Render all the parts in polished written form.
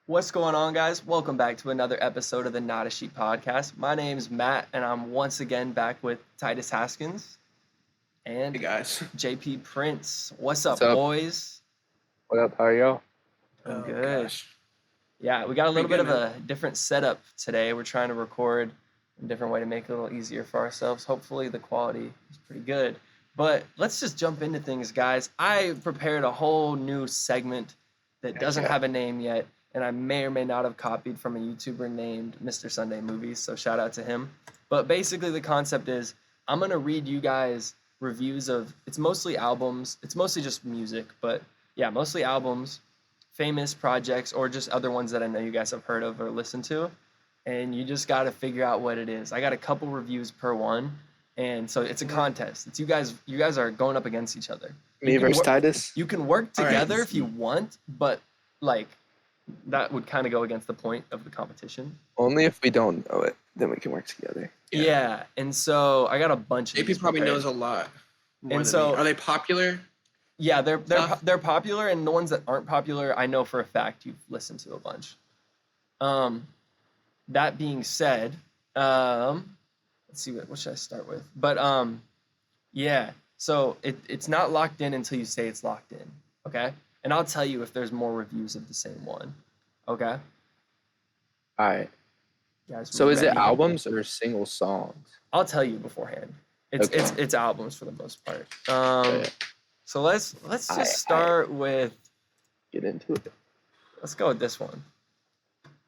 What's going on, guys? Welcome back to another episode of the Not a Sheep podcast. My name's Matt, and I'm once again back with Titus Haskins and Hey guys. jpxprince. What's up, What's up? boys? What up? How are y'all? I'm Oh, good. gosh. Yeah, we got a little Pretty bit good, of a different setup today. We're trying to record a different way to make it a little easier for ourselves. Hopefully, the quality is pretty good. But let's just jump into things, guys. I prepared a whole new segment that doesn't have a name yet, and I may or may not have copied from a YouTuber named Mr. Sunday Movies, so shout out to him. But basically, the concept is I'm going to read you guys reviews of, it's mostly albums, it's mostly just music, but yeah, mostly albums, famous projects, or just other ones that I know you guys have heard of or listened to, and you just got to figure out what it is. I got a couple reviews per one, and so it's a contest. It's you guys are going up against each other. Me You can versus wor- Titus? You can work All right. together if you want, but like that would kind of go against the point of the competition. Only if we don't know it, then we can work together. Yeah, and so I got a bunch of JP these probably prepared. knows a lot. More And than so- me. Are they popular? Yeah, they're Stuff. they're popular, and the ones that aren't popular, I know for a fact you've listened to a bunch. That being said, let's see what should I start with? But yeah. So it's not locked in until you say it's locked in. Okay, and I'll tell you if there's more reviews of the same one. Okay, All right. guys. So we is it ready? albums or single songs? I'll tell you beforehand. It's Okay. it's albums for the most part. Okay. So let's just I- start with. Get into it. Let's go with this one.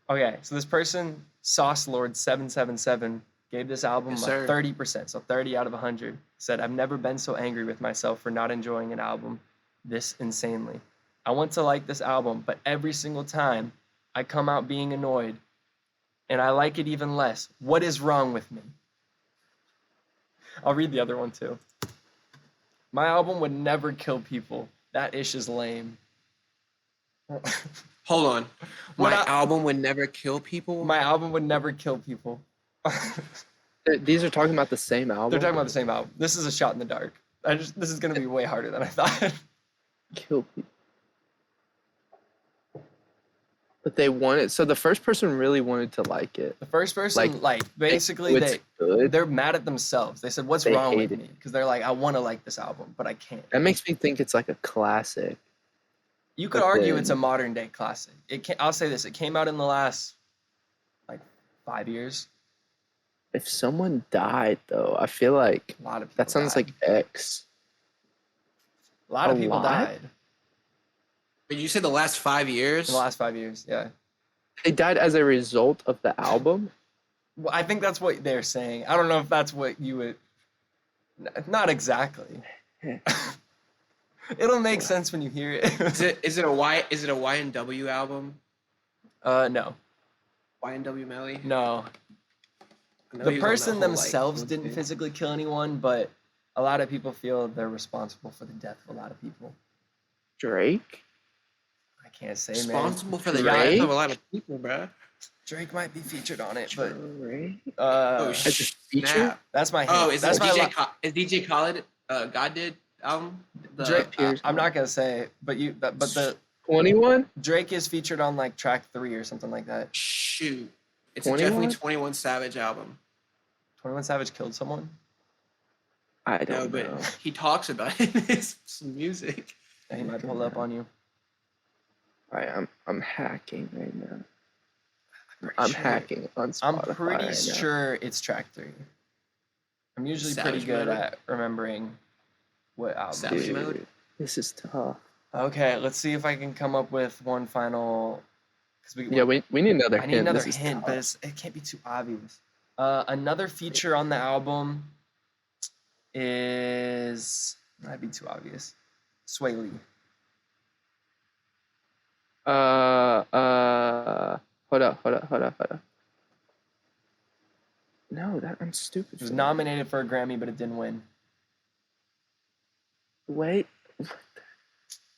Okay, so this person, Sauce Lord 777, gave this album Yes, a sir. 30%, so 30 out of 100. Said, I've never been so angry with myself for not enjoying an album this insanely. I want to like this album, but every single time I come out being annoyed, and I like it even less. What is wrong with me? I'll read the other one too. My album would never kill people. That ish is lame. Hold on. When My I- album would never kill people? My album would never kill people. These are talking about the same album? They're talking about the same album. This is a shot in the dark. This is gonna be way harder than I thought. Kill people. But they wanted, so the first person really wanted to like it. The first person, like basically, It's good. they're mad at themselves. They said, "What's They wrong with hate me?" Because they're like, "I want to like this album, but I can't." That makes me think it's like a classic. You could But argue then- it's a modern day classic. I'll say this: it came out in the last like 5 years. If someone died, though, I feel like A lot of people. that sounds died. like X. a lot of a people lot? died But you said the last 5 years? in the last 5 years. Yeah. They died as a result of the album? Well, I think that's what they're saying. I don't know if that's what you would. Not exactly. It'll make sense when you hear it. Is it a YNW album? No. YNW Melly? No. I know The he was on that person whole, themselves like, didn't thing. physically kill anyone, but a lot of people feel they're responsible for the death of a lot of people. Drake? I can't say, Responsible for the Drake? death of a lot of people, bruh. man. Drake might be featured on it, but Drake? Oh, As a feature? snap. that's my hint. Oh, is that's it DJ Khaled God Did album? The- Drake, Pierce I'm not gonna say, but the 21? Drake is featured on like track 3 or something like that. Shoot. It's 21? definitely 21 Savage album. 21 Savage killed someone. I No, don't but know. he talks about it in his music. Yeah, he might pull up on you. Alright, I'm hacking right now. pretty I'm sure- hacking on I'm Spotify pretty right now. sure it's track 3. I'm usually pretty Savage good Mode? at remembering what album. Savage it is. Mode? Dude, this is tough. Okay, let's see if I can come up with one final. Cause Yeah, we need another I hint. need another This is hint, tough. but it can't be too obvious. Another feature on the album is might be too obvious. Sway Lee. Hold up. No, I'm stupid. It was for that. nominated for a Grammy, but it didn't win. Wait,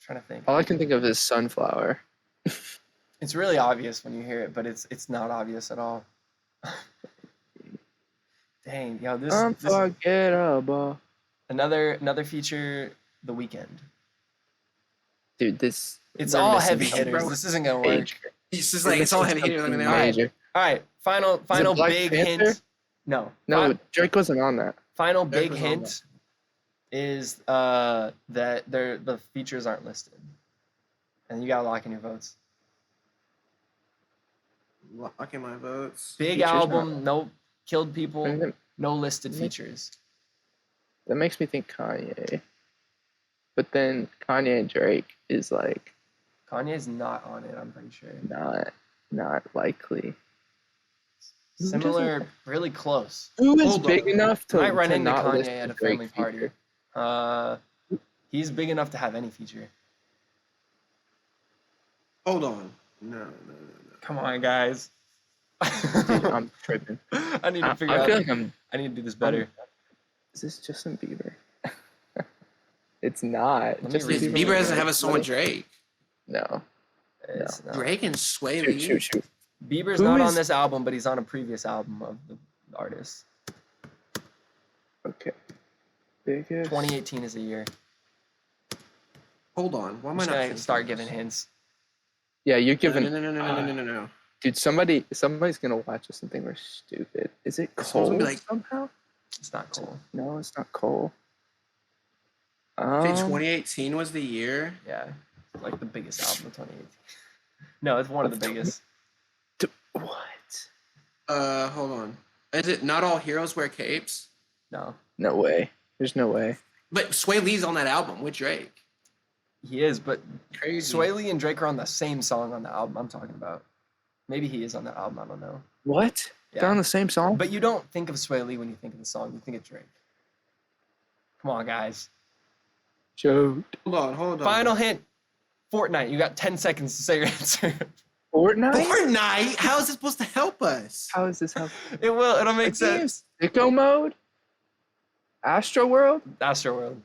trying to think. all I can think of is Sunflower. It's really obvious when you hear it, but it's not obvious at all. Dang, yo, this Unforgettable. another feature, The Weeknd. Dude, this. It's we're all missing heavy something. hitters. This isn't gonna work. Age. It's just like it's all heavy hitter. Let me know. Major. All right, final Black big Panther? hint. No, No, Drake wasn't on that. final Drake big was on hint is that the features aren't listed, and you gotta lock in your votes. Locking my votes. Big Features album, no killed people, And no listed Mhm. features. that makes me think Kanye. But then Kanye and Drake is like Kanye's not on it, I'm pretty sure. not likely. Who Similar, really close. Who is Hold big on. enough to, Might run to into not list Kanye at a Drake family party. feature? He's big enough to have any feature. Hold on. No. Come on, guys. Dude, I'm tripping. I need to figure I out. feel like I'm. I need to do this better. Is this Justin Bieber? It's not. Let me Justin read Bieber doesn't have a Drake. song with Drake. No. It's not. Drake and Sway Lee. Shoot. Bieber's Who not on is- this album, but he's on a previous album of the artist. Okay. Biggest. 2018 is a year. Hold on. Why am I'm I just not gonna thinking start of giving this? hints. Yeah, you're giving. No. Dude, somebody's gonna watch us and think we're stupid. Is it Someone's Cole gonna be like- somehow? It's not cool. No, it's not Cole. Okay, 2018 was the year. Yeah, it's like the biggest album of 2018. No, it's one of the biggest. What? Hold on. Is it Not All Heroes Wear Capes? No, No way. There's no way. But Sway Lee's on that album with Drake. he is, but Crazy. Sway Lee and Drake are on the same song on the album I'm talking about. Maybe he is on that album. I don't know. What? They're Yeah. on the same song? But you don't think of Sway Lee when you think of the song. You think of Drake. Come on, guys. Joe. Hold on. Final hint. Fortnite. You got 10 seconds to say your answer. Fortnite? Fortnite? How is it supposed to help us? How is this happening? It will. It'll make sense. Sicko mode? Astro World? Astroworld.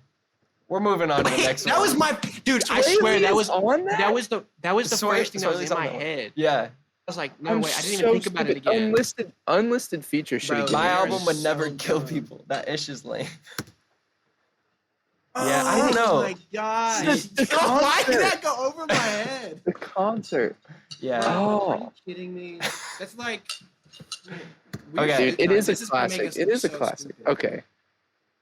We're moving on to the next that one. was my dude. I Sway swear Lee that is was on that? that was the Sway- first thing that was Sway's in on my that one. head. Yeah. I was like, no I'm way. I didn't so even think about it stupid. again. Unlisted feature should Bro, have My You are album would never so kill dumb. people. That ish is lame. Oh, Yeah, I don't know. my god. The Why did concert. that go over my head? The concert. Yeah. Oh. Are you kidding me? That's like. Okay. Dude, it is a This gonna make classic. us It look is a so classic. stupid. Okay.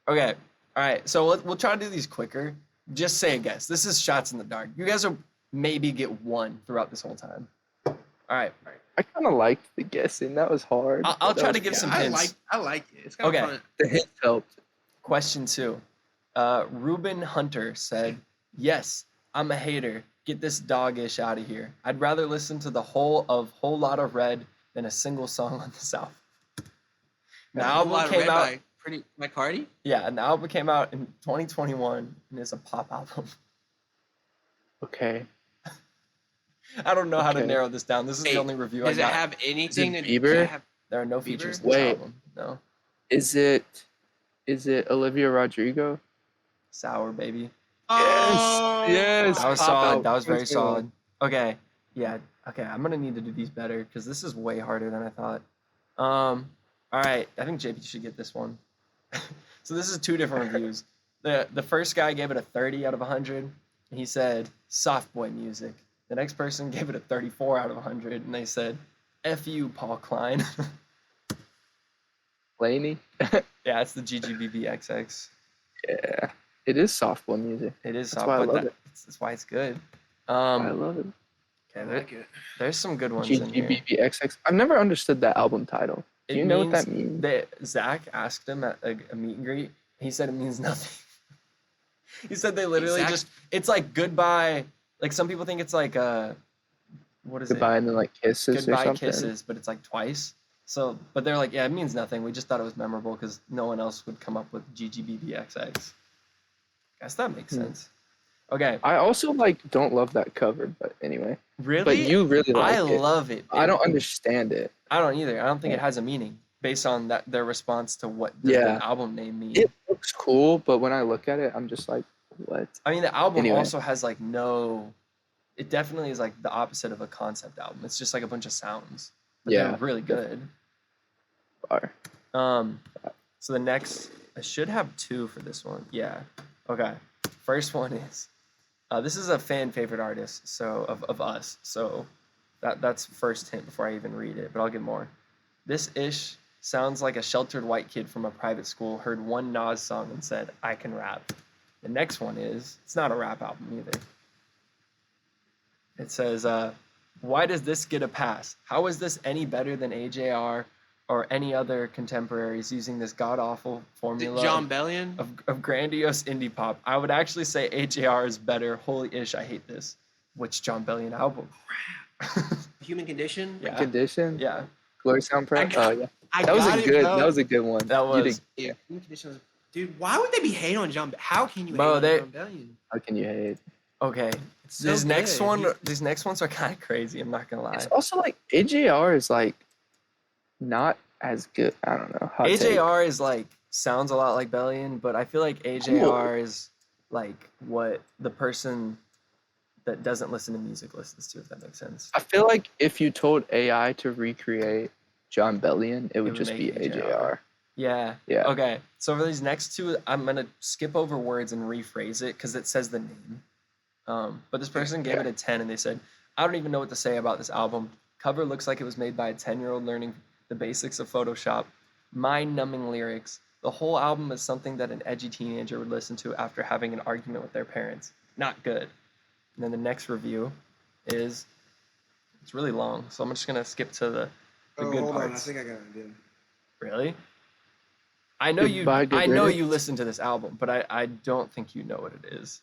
Okay. All right. So we'll try to do these quicker. Just say a guess. This is shots in the dark. You guys will maybe get one throughout this whole time. All right. I kind of liked the guessing. That was hard. I'll That try was to give fun. some I hints. like it. It's kind of Okay. fun. The hint helped. Question 2. Ruben Hunter said, "Yes, I'm a hater. Get this dog-ish out of here. I'd rather listen to the whole Lot of Red than a single song on this album." The album came out. By Cardi. Yeah, and the album came out in 2021 and it's a pop album. Okay. I don't know how to Okay. narrow this down. This is the Hey, only review I Does it got. have anything Is it to Bieber? does it have- There are no Bieber? features in this Wait. album. No. Is it Olivia Rodrigo? Sour, baby. Oh, yes. That was Pop solid. out. That was very Let's go. solid. Okay. Yeah. Okay. I'm gonna need to do these better because this is way harder than I thought. All right. I think JP should get this one. So this is 2 different reviews. The first guy gave it a 30 out of 100. And he said soft boy music. The next person gave it a 34 out of 100, and they said, "F you, Paul Klein." Laney? Yeah, it's the GGBBXX. Yeah. It is softball music. It is That's soft, why I but love it. that's why it's good. I love it. I Okay, like it. there's some good ones in here. GGBBXX. I've never understood that album title. Do It you know what means- that means? Zach asked him at a meet and greet. He said it means nothing. He said they literally Zach- just, it's like goodbye. Like some people think it's like what is Goodbye it? and then like kisses or Goodbye something. kisses, but it's like twice. So, but they're like, yeah, it means nothing. We just thought it was memorable because no one else would come up with GGBBXX. Guess that makes Hmm. sense. Okay, I also like don't love that cover, but anyway. really? But you really like I it. love it. I don't understand it. I don't either. I don't think it Yeah. has a meaning based on that their response to what does Yeah. the album name mean. It looks cool, but when I look at it, I'm just like, what? I mean, the album Anyway. also has like no. It definitely is like the opposite of a concept album. It's just like a bunch of sounds, but Yeah. they're really good. Bar. So the next, I should have 2 for this one. Yeah. Okay. First one is, this is a fan favorite artist, so of us. So That's first hint before I even read it, but I'll get more. This ish sounds like a sheltered white kid from a private school heard one NAS song and said, I can rap. The next one is, it's not a rap album either. It says, why does this get a pass? How is this any better than AJR or any other contemporaries using this god-awful formula John Bellion? of grandiose indie pop? I would actually say AJR is better. Holy ish, I hate this. Which John Bellion album? Human Condition? Yeah. Condition. Yeah. Glory Sound Pro. Oh yeah. I That was got a it, good. bro. That was a good one. That You was. did- Yeah, Human Condition was, dude, why would they be hating on John? How can you Bro, hate they- on John Bellion? How can you hate? Okay. It's so These next good. one, these next ones are kind of crazy. I'm not gonna lie. It's also like AJR is like not as good. I don't know. Hot take. AJR is like sounds a lot like Bellion, but I feel like AJR is like what the person that doesn't listen to music listens to, if that makes sense. I feel like if you told AI to recreate John Bellion, it would would just make be AJR. AJR. Yeah. Yeah. Okay. So for these next two, I'm gonna skip over words and rephrase it because it says the name. But this person gave it a 10 and they said, I don't even know what to say about this album. Cover looks like it was made by a 10-year-old learning the basics of Photoshop. Mind-numbing lyrics. The whole album is something that an edgy teenager would listen to after having an argument with their parents. Not good. And then the next review is, it's really long, so I'm just gonna skip to the good hold parts. on, I think I got an idea. Really? I know Goodbye, you. good I know riddance. you listen to this album, but I don't think you know what it is.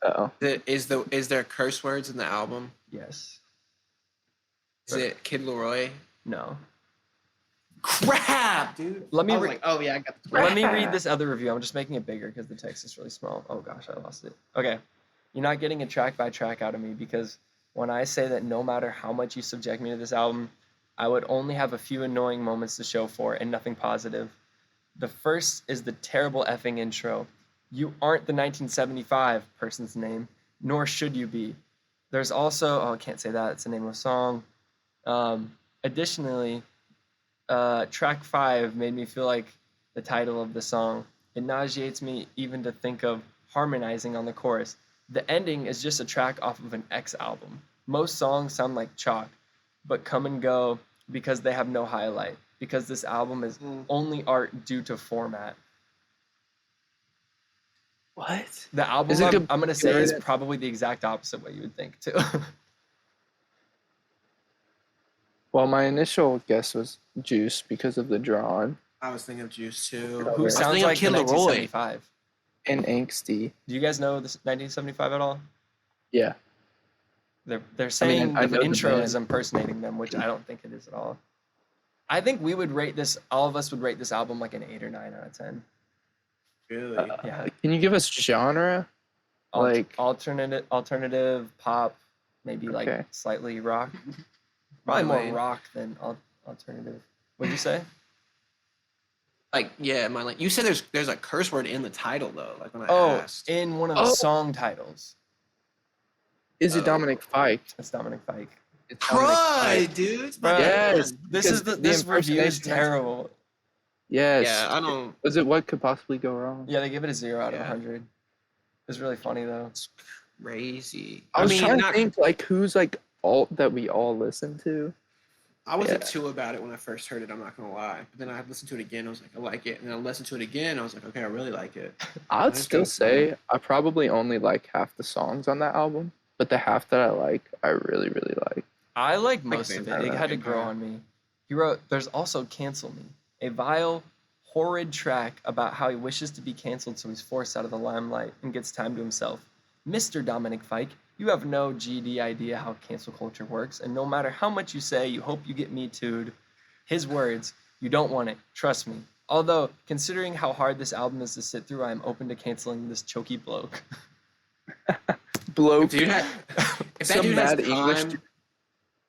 Oh, Is there curse words in the album? Yes. Is it Kid Leroy? No. Crap, dude. Let me I was re- like, oh yeah, I got this. Let me read this other review. I'm just making it bigger because the text is really small. Oh gosh, I lost it. Okay. You're not getting a track by track out of me because when I say that no matter how much you subject me to this album, I would only have a few annoying moments to show for and nothing positive. The first is the terrible effing intro. You aren't the 1975 person's name, nor should you be. There's also, oh, I can't say that. It's the name of a song. Additionally, track 5 made me feel like the title of the song. It nauseates me even to think of harmonizing on the chorus. The ending is just a track off of an X album. Most songs sound like chalk, but come and go because they have no highlight, because this album is only art due to format. what? The album Is it I'm going to say is good? probably the exact opposite what you would think, too. Well, my initial guess was Juice because of the drawn I was thinking of Juice too. Who I was sounds thinking of like the Kid Leroy. 1975? and angsty. Do you guys know this 1975 at all? Yeah. They're saying I the know the intro band. is impersonating them, which I don't think it is at all. I think we would rate this, all of us would rate this album like an 8 or 9 out of 10. Really? Yeah. Can you give us genre? Like- Alternative pop, maybe like Okay. slightly rock. Probably more Lane. rock than alternative. What'd you say? Like, yeah, my like you said there's a curse word in the title though. Like when I Oh, asked. in one of the Oh. song titles. Is it Oh. Dominic Fike? It's Dominic Fike. It's Dominic Cry, Fike. dude. It's Bro, my Yes. man. This Because is the the this review is impersonation- terrible. Yes. Yeah, I don't. Was it What Could Possibly Go Wrong? Yeah, they give it a 0 out of Yeah. 100. It's really funny though. It's crazy. I was mean, trying to not- think like who's like all that we all listen to. I wasn't Yeah. too about it when I first heard it. I'm not gonna lie. But then I listened to it again. I was like, I like it. And then I listened to it again. I was like, okay, I really like it. I'd That's still good. say I probably only like half the songs on that album, but the half that I like, I really, really like. I like most of it. Vampire. It had to grow Vampire. on me. He wrote, there's also Cancel Me, a vile, horrid track about how he wishes to be canceled so he's forced out of the limelight and gets time to himself. Mr. Dominic Fike, you have no GD idea how cancel culture works, and no matter how much you say you hope you get me too'd, his words, you don't want it, trust me. Although, considering how hard this album is to sit through, I am open to canceling this choky bloke. Bloke. Dude, if that Some dude has mad English time,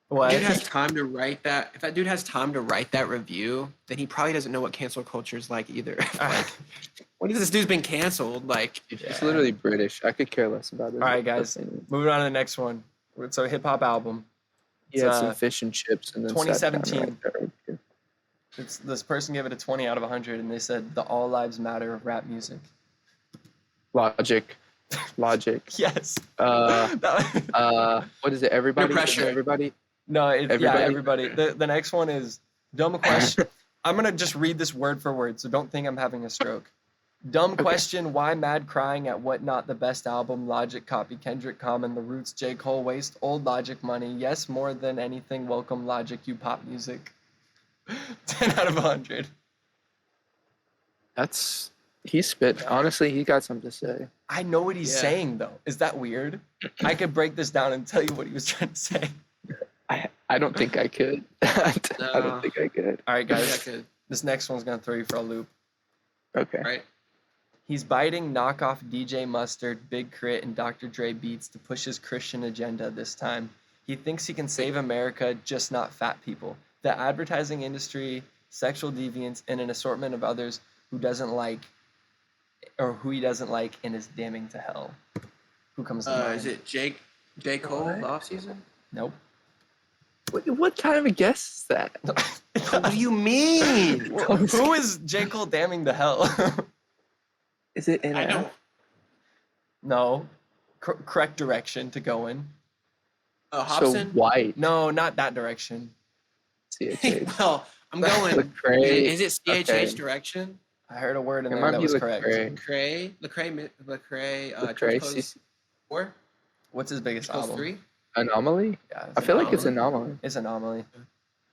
What? dude has time to write that. If that dude has time to write that review, then he probably doesn't know what cancel culture is like either. Like, when has this dude's been canceled? Like, It's literally British. I could care less about it. All right, guys. Moving on to the next one. It's a hip hop album. He had It's, some fish and chips and then 2017. sat down right there. This person gave it a 20 out of 100, and they said the All Lives Matter of rap music. Logic. Yes. Uh, That- what is it? Everybody? Peer pressure. Everybody? No, yeah, Everybody? everybody. The next one is dumb question. I'm gonna just read this word for word, so don't think I'm having a stroke. Dumb Okay. question. Why mad crying at what not the best album? Logic, Copy, Kendrick, Common, The Roots, J. Cole, Waste, Old Logic, Money. Yes, more than anything, welcome Logic, you pop music. 10 out of 100. He spit. Honestly, he got something to say. I know what he's Yeah. saying though. Is that weird? I could break this down and tell you what he was trying to say. I don't think I could. I No. don't think I could. All right, Yeah, guys. good. This next one's gonna throw you for a loop. Okay. Right. He's biting knockoff DJ Mustard, Big Crit, and Dr. Dre beats to push his Christian agenda this time. He thinks he can save America, just not fat people. The advertising industry, sexual deviants, and an assortment of others who doesn't like, or who he doesn't like, and is damning to hell. Who comes to mind? Is it J. Cole, What? the off season? Nope. What kind of a guess is that? What do you mean? Who is J. Cole damning to hell? Is it NAS? I don't. No. Correct direction to go in. So Hobson? white. No, not that direction. CHH. Well, I'm going. Lecrae. Is it CHH Okay. direction? I heard a word in It there might that be was correct. Lecrae. Lecrae. Lecrae. George Cole's 4. What's his biggest George Cole's album? 3. Anomaly? Yeah, I feel like it's Anomaly. It's Anomaly.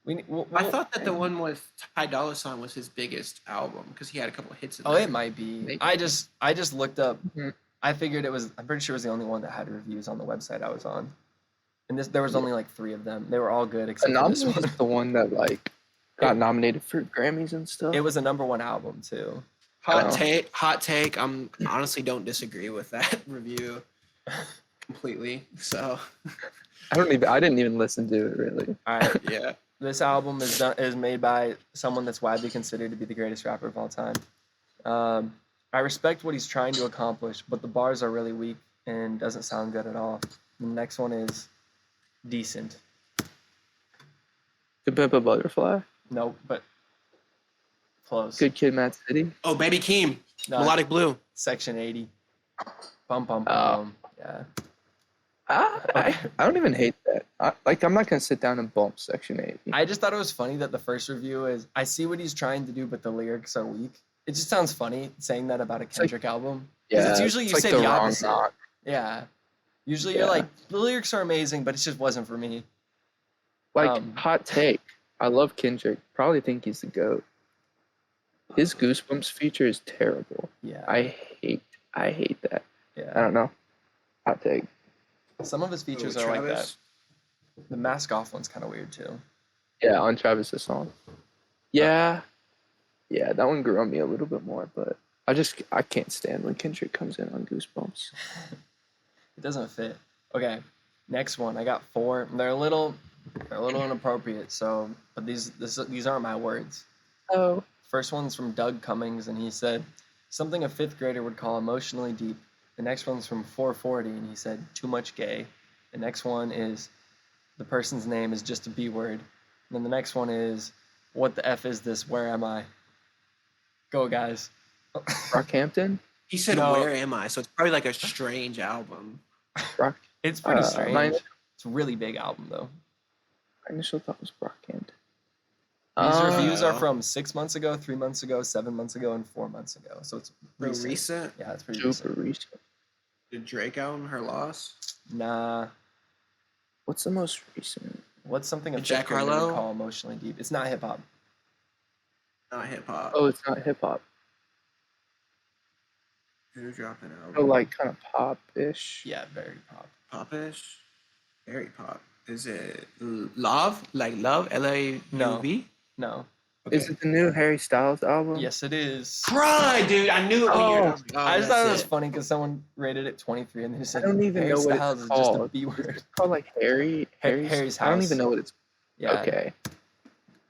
I thought that the one with Ty Dolla $ign was his biggest album because he had a couple of hits in Oh, there. it might be. Maybe. I just looked up. Mhm. I figured it was. I'm pretty sure it was the only one that had reviews on the website I was on. And there was only like 3 of them. They were all good except for this Anomaly one. is the one that like got nominated for Grammys and stuff. It was a #1 album too. Hot take. Honestly don't disagree with that review completely. So I didn't even listen to it really. All right. yeah. This album is made by someone that's widely considered to be the greatest rapper of all time. I respect what he's trying to accomplish, but the bars are really weak and doesn't sound good at all. The next one is decent. To Pimp a Butterfly. Nope, but close. Good Kid, Mad City. Oh, Baby Keem. No, Melodic Blue. Section 80. Bum bum Oh. bum. Yeah. I don't even hate that. I'm not gonna sit down and bump Section 80. I just thought it was funny that the first review is, I see what he's trying to do, but the lyrics are weak. It just sounds funny saying that about a like- Kendrick album. Because it's usually you like say the the wrong opposite. knock. Yeah. Usually you're Yeah. like, the lyrics are amazing, but it just wasn't for me. Like hot take. I love Kendrick. Probably think he's the GOAT. His Goosebumps feature is terrible. Yeah. I hate that. I Yeah. don't know. Hot take. Some of his features Oh, are like that. Travis. The mask off one's kind of weird too. Yeah, on Travis's song. Yeah. Yeah, that one grew on me a little bit more, but I can't stand when Kendrick comes in on Goosebumps. It doesn't fit. Okay. Next one. I got 4. They're a little inappropriate, so but these aren't my words. Oh. First one's from Doug Cummings, and he said, something a 5th grader would call emotionally deep. The next one's from 440, and he said, too much gay. The next one is, the person's name is just a B word. And then the next one is, what the F is this? Where am I? Go, guys. Rockhampton? He said, No. "Where am I?" So it's probably like a strange album. Rock. It's pretty strange. my It's a really big album, though. initial thought was Rockhampton. These reviews are Uh, from 6 months ago, 3 months ago, 7 months ago, and 4 months ago. So it's Real recent. recent. Yeah, it's pretty Super recent. recent. The Drake album, Her Loss. Nah. What's the most recent? What's something a The Jack 5th grader would Harlow? call emotionally deep? It's not hip hop. Not hip hop. Oh, it's not hip hop. Who dropped an album? Oh, like kind of pop-ish. Yeah, very pop. Popish. Very pop. Is it Love? Like Love? L-A-U-V? No. Okay. Is it the new Harry Styles album? Yes, it is. Cry, dude. I knew it when you were Oh, talking. I just thought it was it. funny because someone rated it 23 and they said I don't even Harry know what Styles it's is just a called. B It's word. called like Harry's I don't House. even know what it's. Yeah. Okay.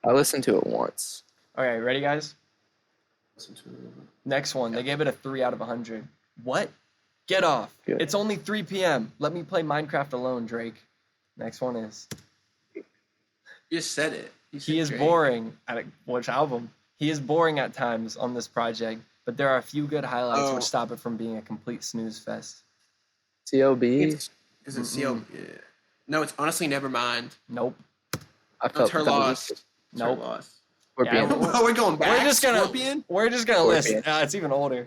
I listened to it once. Okay, ready, guys? Listen to it. Next one. They gave it a 3 out of 100. What? Get off. Good. It's only 3 p.m. Let me play Minecraft alone, Drake. Next one is, You just said it. You said he is Drake. boring. Which album? He is boring at times on this project, but there are a few good highlights Oh. which stop it from being a complete snooze fest. CLB. Is it CL? Yeah. No, it's honestly Nevermind. Nope. I That's felt her that was loss. It's her Nope. loss. Yeah, Scorpion. We're going back. We're just gonna Scorpion? list. Scorpion. It's even older.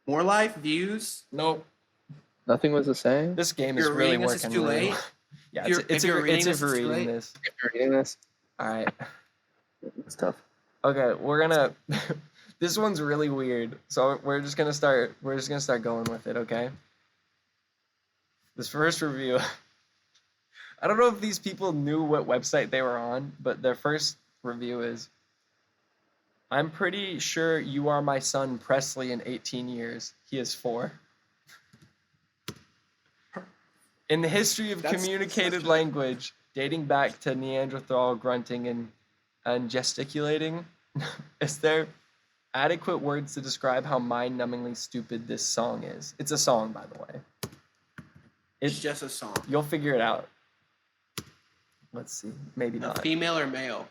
More life, views. Nope. Nothing was the same. This game If is you're really reading this, it's working too really late. well. Yeah, If it's you're if reading you're this, it's too reading late. this. If you're reading this, All right. it's tough. Okay, we're gonna. This one's really weird, so we're just gonna start. We're just gonna start going with it, okay? This first review. I don't know if these people knew what website they were on, but their first review is, "I'm pretty sure you are my son Presley in 18 years. He is 4. In the history of That's communicated such a- language, dating back to Neanderthal grunting and gesticulating, is there adequate words to describe how mind-numbingly stupid this song is?" It's a song, by the way. It's just a song. You'll figure it out. Let's see. Maybe A not. female or male?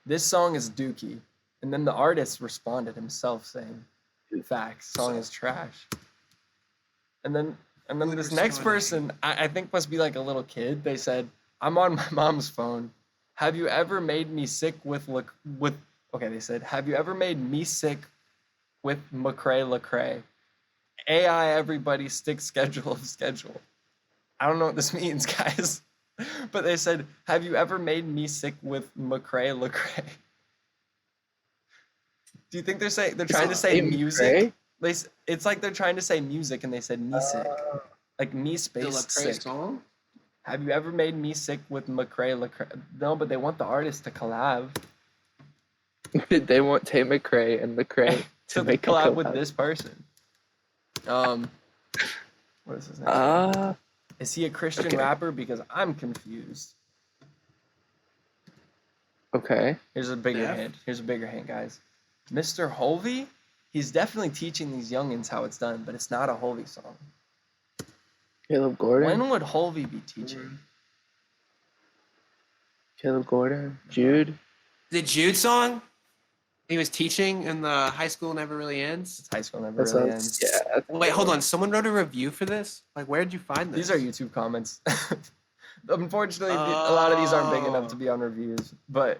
This song is dookie. And then the artist responded himself saying, "Facts, song is trash." And then Who this next person, responded? I think must be like a little kid. They said, "I'm on my mom's phone. Have you ever made me sick with okay, they said, "Have you ever made me sick with Lecrae? AI everybody stick schedule of schedule." I don't know what this means, guys. But they said, "Have you ever made me sick with Lecrae? Do you think they're trying to say music? It's like they're trying to say music and they said me sick. Like me The space Lecrae sick. song? Have you ever made me sick with Lecrae? No, but they want the artist to collab. They want Tay McRae and Lecrae To to make a collab with this person. What is his name? Is he a Christian okay. rapper? Because I'm confused. Okay. Here's a bigger Def? hint. Here's a bigger hint, guys. Mr. Holvey, he's definitely teaching these youngins how it's done, but it's not a Holvey song. Caleb Gordon. When would Holvey be teaching? Caleb Gordon. Jude. The Jude song? He was teaching in the High School Never Really Ends. It's high school never That really sounds. ends. Yeah. Wait, hold on. Someone wrote a review for this? Like, where did you find this? These are YouTube comments. Unfortunately, a lot of these aren't big enough to be on reviews, but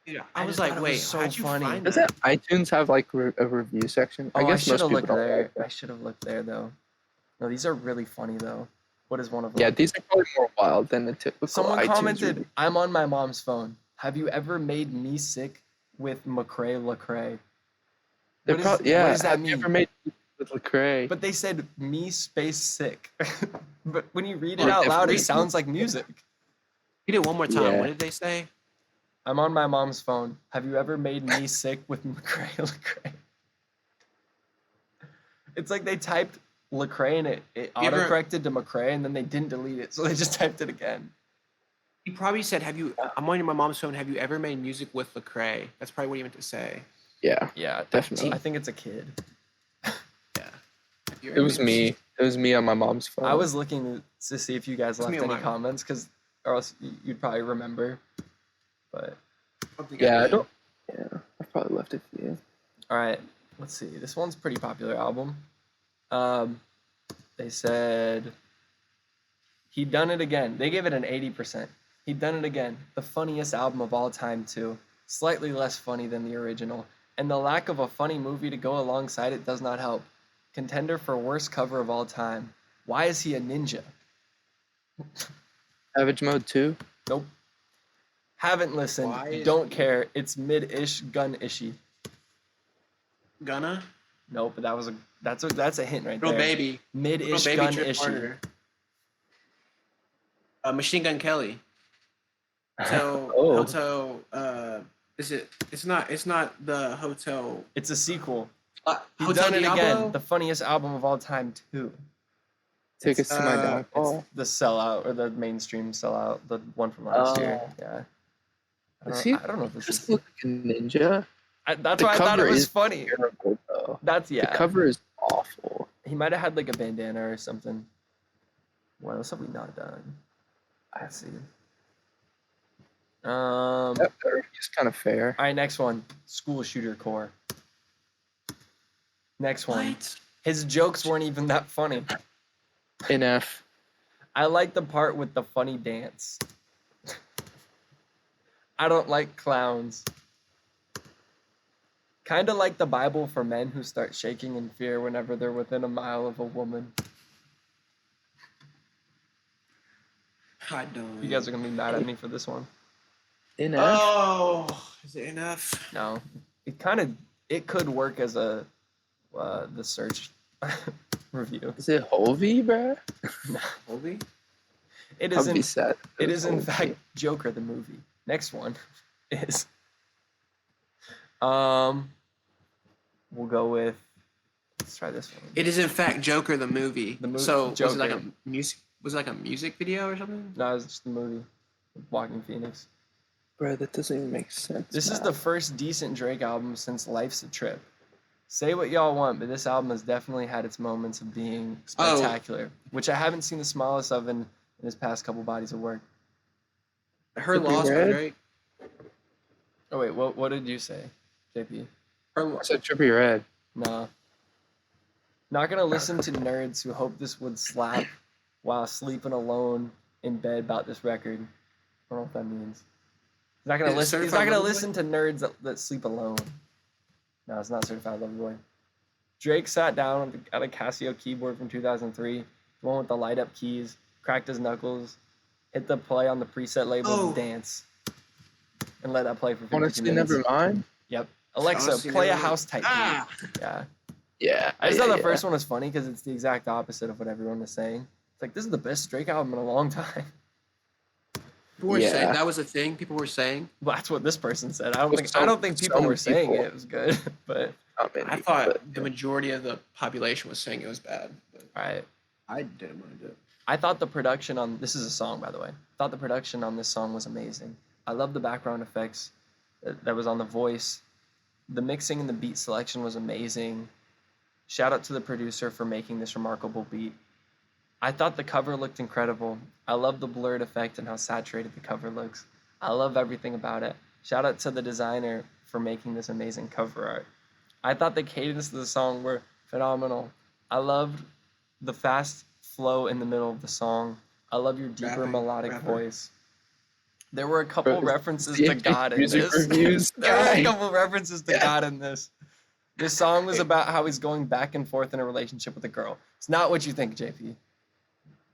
Dude, I I was just like, thought it wait, was so how'd you funny. find Does that? that iTunes have like a review section? I guess should most have people looked don't there. like that. I should have looked there though. No, these are really funny though. What is one of them? Yeah, these are probably more wild than the typical Someone iTunes commented, review. "I'm on my mom's phone. Have you ever made me sick with Lecrae?" They're What prob- is- yeah, what does that have mean? you ever made with Lecrae? But they said me space sick. But when you read it Or out loud, it definitely- sounds like music. Read it one more time. Yeah. What did they say? I'm on my mom's phone. Have you ever made me sick with Lecrae? It's like they typed Lecrae and it You ever- autocorrected to McCrae and then they didn't delete it, so they just typed it again. He probably said, I'm on my mom's phone. Have you ever made music with Lecrae? That's probably what he meant to say. Yeah, Yeah, definitely. I think it's a kid. Yeah. Have you It ever was made me. music- It was me on my mom's phone. I was looking to see if you guys It's me left on any mine. comments, or else you'd probably remember. But I don't think Yeah, I did. don't. Yeah, I probably left it for you. all right, let's see. This one's a pretty popular album. They said he'd done it again. They gave it an 80%. He'd done it again. The funniest album of all time too. Slightly less funny than the original. And the lack of a funny movie to go alongside it does not help. Contender for worst cover of all time. Why is he a ninja? Savage Mode 2. Nope. Haven't listened. Why is Don't he- care. It's mid-ish, gun-ishy. Gunna? Nope, but that's a hint right Little there. Baby. Mid-ish, Little Baby Drip gun-ishy. Harder. Machine Gun Kelly. So, Oh. Hotel, it's not the Hotel. It's a sequel. He's Hotel done it Diablo? again. The funniest album of all time too. Tickets to my uh, downfall. The sellout or the mainstream sellout, the one from last year. Oh. Yeah. Does he I don't know if this just is. look like a ninja? That's the why I thought it cover was is funny. Terrible though. That's The cover is awful. He might have had like a bandana or something. What else have we not done? Let's see. That review's kind of fair. All right, next one. School shooter core. Next one. What? His jokes weren't even that funny. NF. I like the part with the funny dance. I don't like clowns. Kind of like the Bible for men who start shaking in fear whenever they're within a mile of a woman. I don't. You guys are gonna be mad at me for this one. NF? Oh, is it enough? No, it could work as a the search review. Is it Hovey, bruh? No, Obi? it I'll be isn't. sad. It is in Hovey. fact Joker the movie. Next one is we'll go with, let's try this one. It is in fact Joker the movie. The movie- So was it like a Joker. music? Was it like a music video or something? No, it's just the movie. Walking Phoenix. Bruh, that doesn't even make sense. This is man. the first decent Drake album since Life's a Trip. Say what y'all want, but this album has definitely had its moments of being spectacular, which I haven't seen the smallest of in his past couple bodies of work. Her Could be Lost by Red? Drake. Oh wait, what did you say, JP? Her I said Trippie Red. No. Not gonna listen to nerds who hope this would slap while sleeping alone in bed about this record. I don't know what that means. He's not gonna Is it listen. He's Certified not gonna Lover Boy? listen to nerds that sleep alone. No, it's not Certified Lover Boy. Drake sat down at a Casio keyboard from 2003, the one with the light up keys, cracked his knuckles, hit the play on the preset label Oh. and dance, and let that play for 52 Honestly, minutes. never mind. Yep. Alexa, Honestly, play a Never Mind. house type Ah! beat. Yeah. Yeah. I just yeah, thought the yeah. first one was funny because it's the exact opposite of what everyone is saying. It's like, this is the best Drake album in a long time. People were Yeah. saying that was a thing. People were saying. Well, that's what this person said. I Well, don't think people some were saying people- it was good, but Not many, I thought but, the majority of the population was saying it was bad. But all right. I didn't mind it. I thought the production on this is a song, by the way. Thought the production on this song was amazing. I love the background effects that was on the voice. The mixing and the beat selection was amazing. Shout out to the producer for making this remarkable beat. I thought the cover looked incredible. I love the blurred effect and how saturated the cover looks. I love everything about it. Shout out to the designer for making this amazing cover art. I thought the cadence of the song were phenomenal. I loved the fast flow in the middle of the song. I love your deeper Rapping, melodic rapper. voice. There were a couple Bro, references the to God in music this. reviews There were a guy. couple references to Yeah. God in this. This song was about how he's going back and forth in a relationship with a girl. It's not what you think, JP.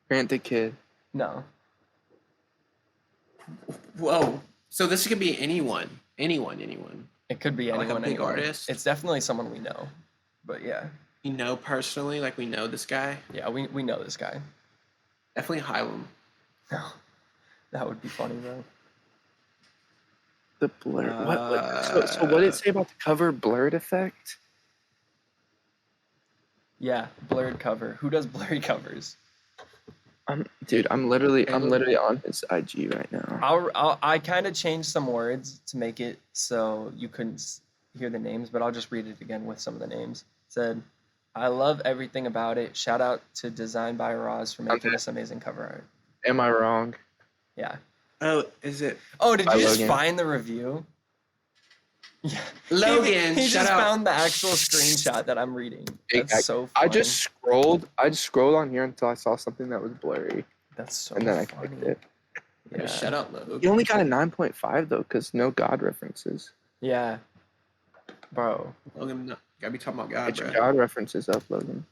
Grant the Kid. No. Whoa. So this could be anyone. Anyone. It could be Like a anyone. big anyone. artist? It's definitely someone we know. But yeah. You know personally, like we know this guy. Yeah, we know this guy. Definitely Hylam. No. That would be funny though. The blur. So what did it say about the cover blurred effect? Yeah, blurred cover. Who does blurry covers? Dude, I'm literally on his IG right now. I kind of changed some words to make it so you couldn't hear the names, but I'll just read it again with some of the names. It said, I love everything about it. Shout out to Design by Roz for making this amazing cover art. Am I wrong? Yeah. Oh, is it Oh, did Hi, you just Logan. find the review? Yeah. Logan? He just shout out. found the actual screenshot that I'm reading. That's so funny. I just scrolled on here until I saw something that was blurry, That's so and then I funny. clicked it. Yeah. Shut up, Logan. You only got a 9.5 though, because no God references. Yeah. Bro. Logan, no, gotta be talking about God, Get bro. your God references up, Logan.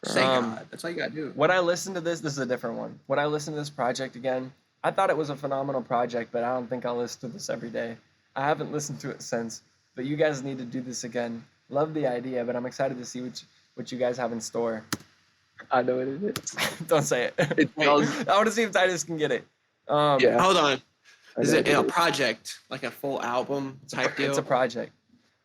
Say Um, God. That's all you gotta do. When I listened to this is a different one. When I listened to this project again, I thought it was a phenomenal project, but I don't think I'll listen to this every day. I haven't listened to it since, but you guys need to do this again. Love the idea, but I'm excited to see what you guys have in store. I know what it is. Don't say it. It Wait. does. I want to see if Titus can get it. Yeah. Hold on. I Is know it what a project, like a full album type deal? It's a project.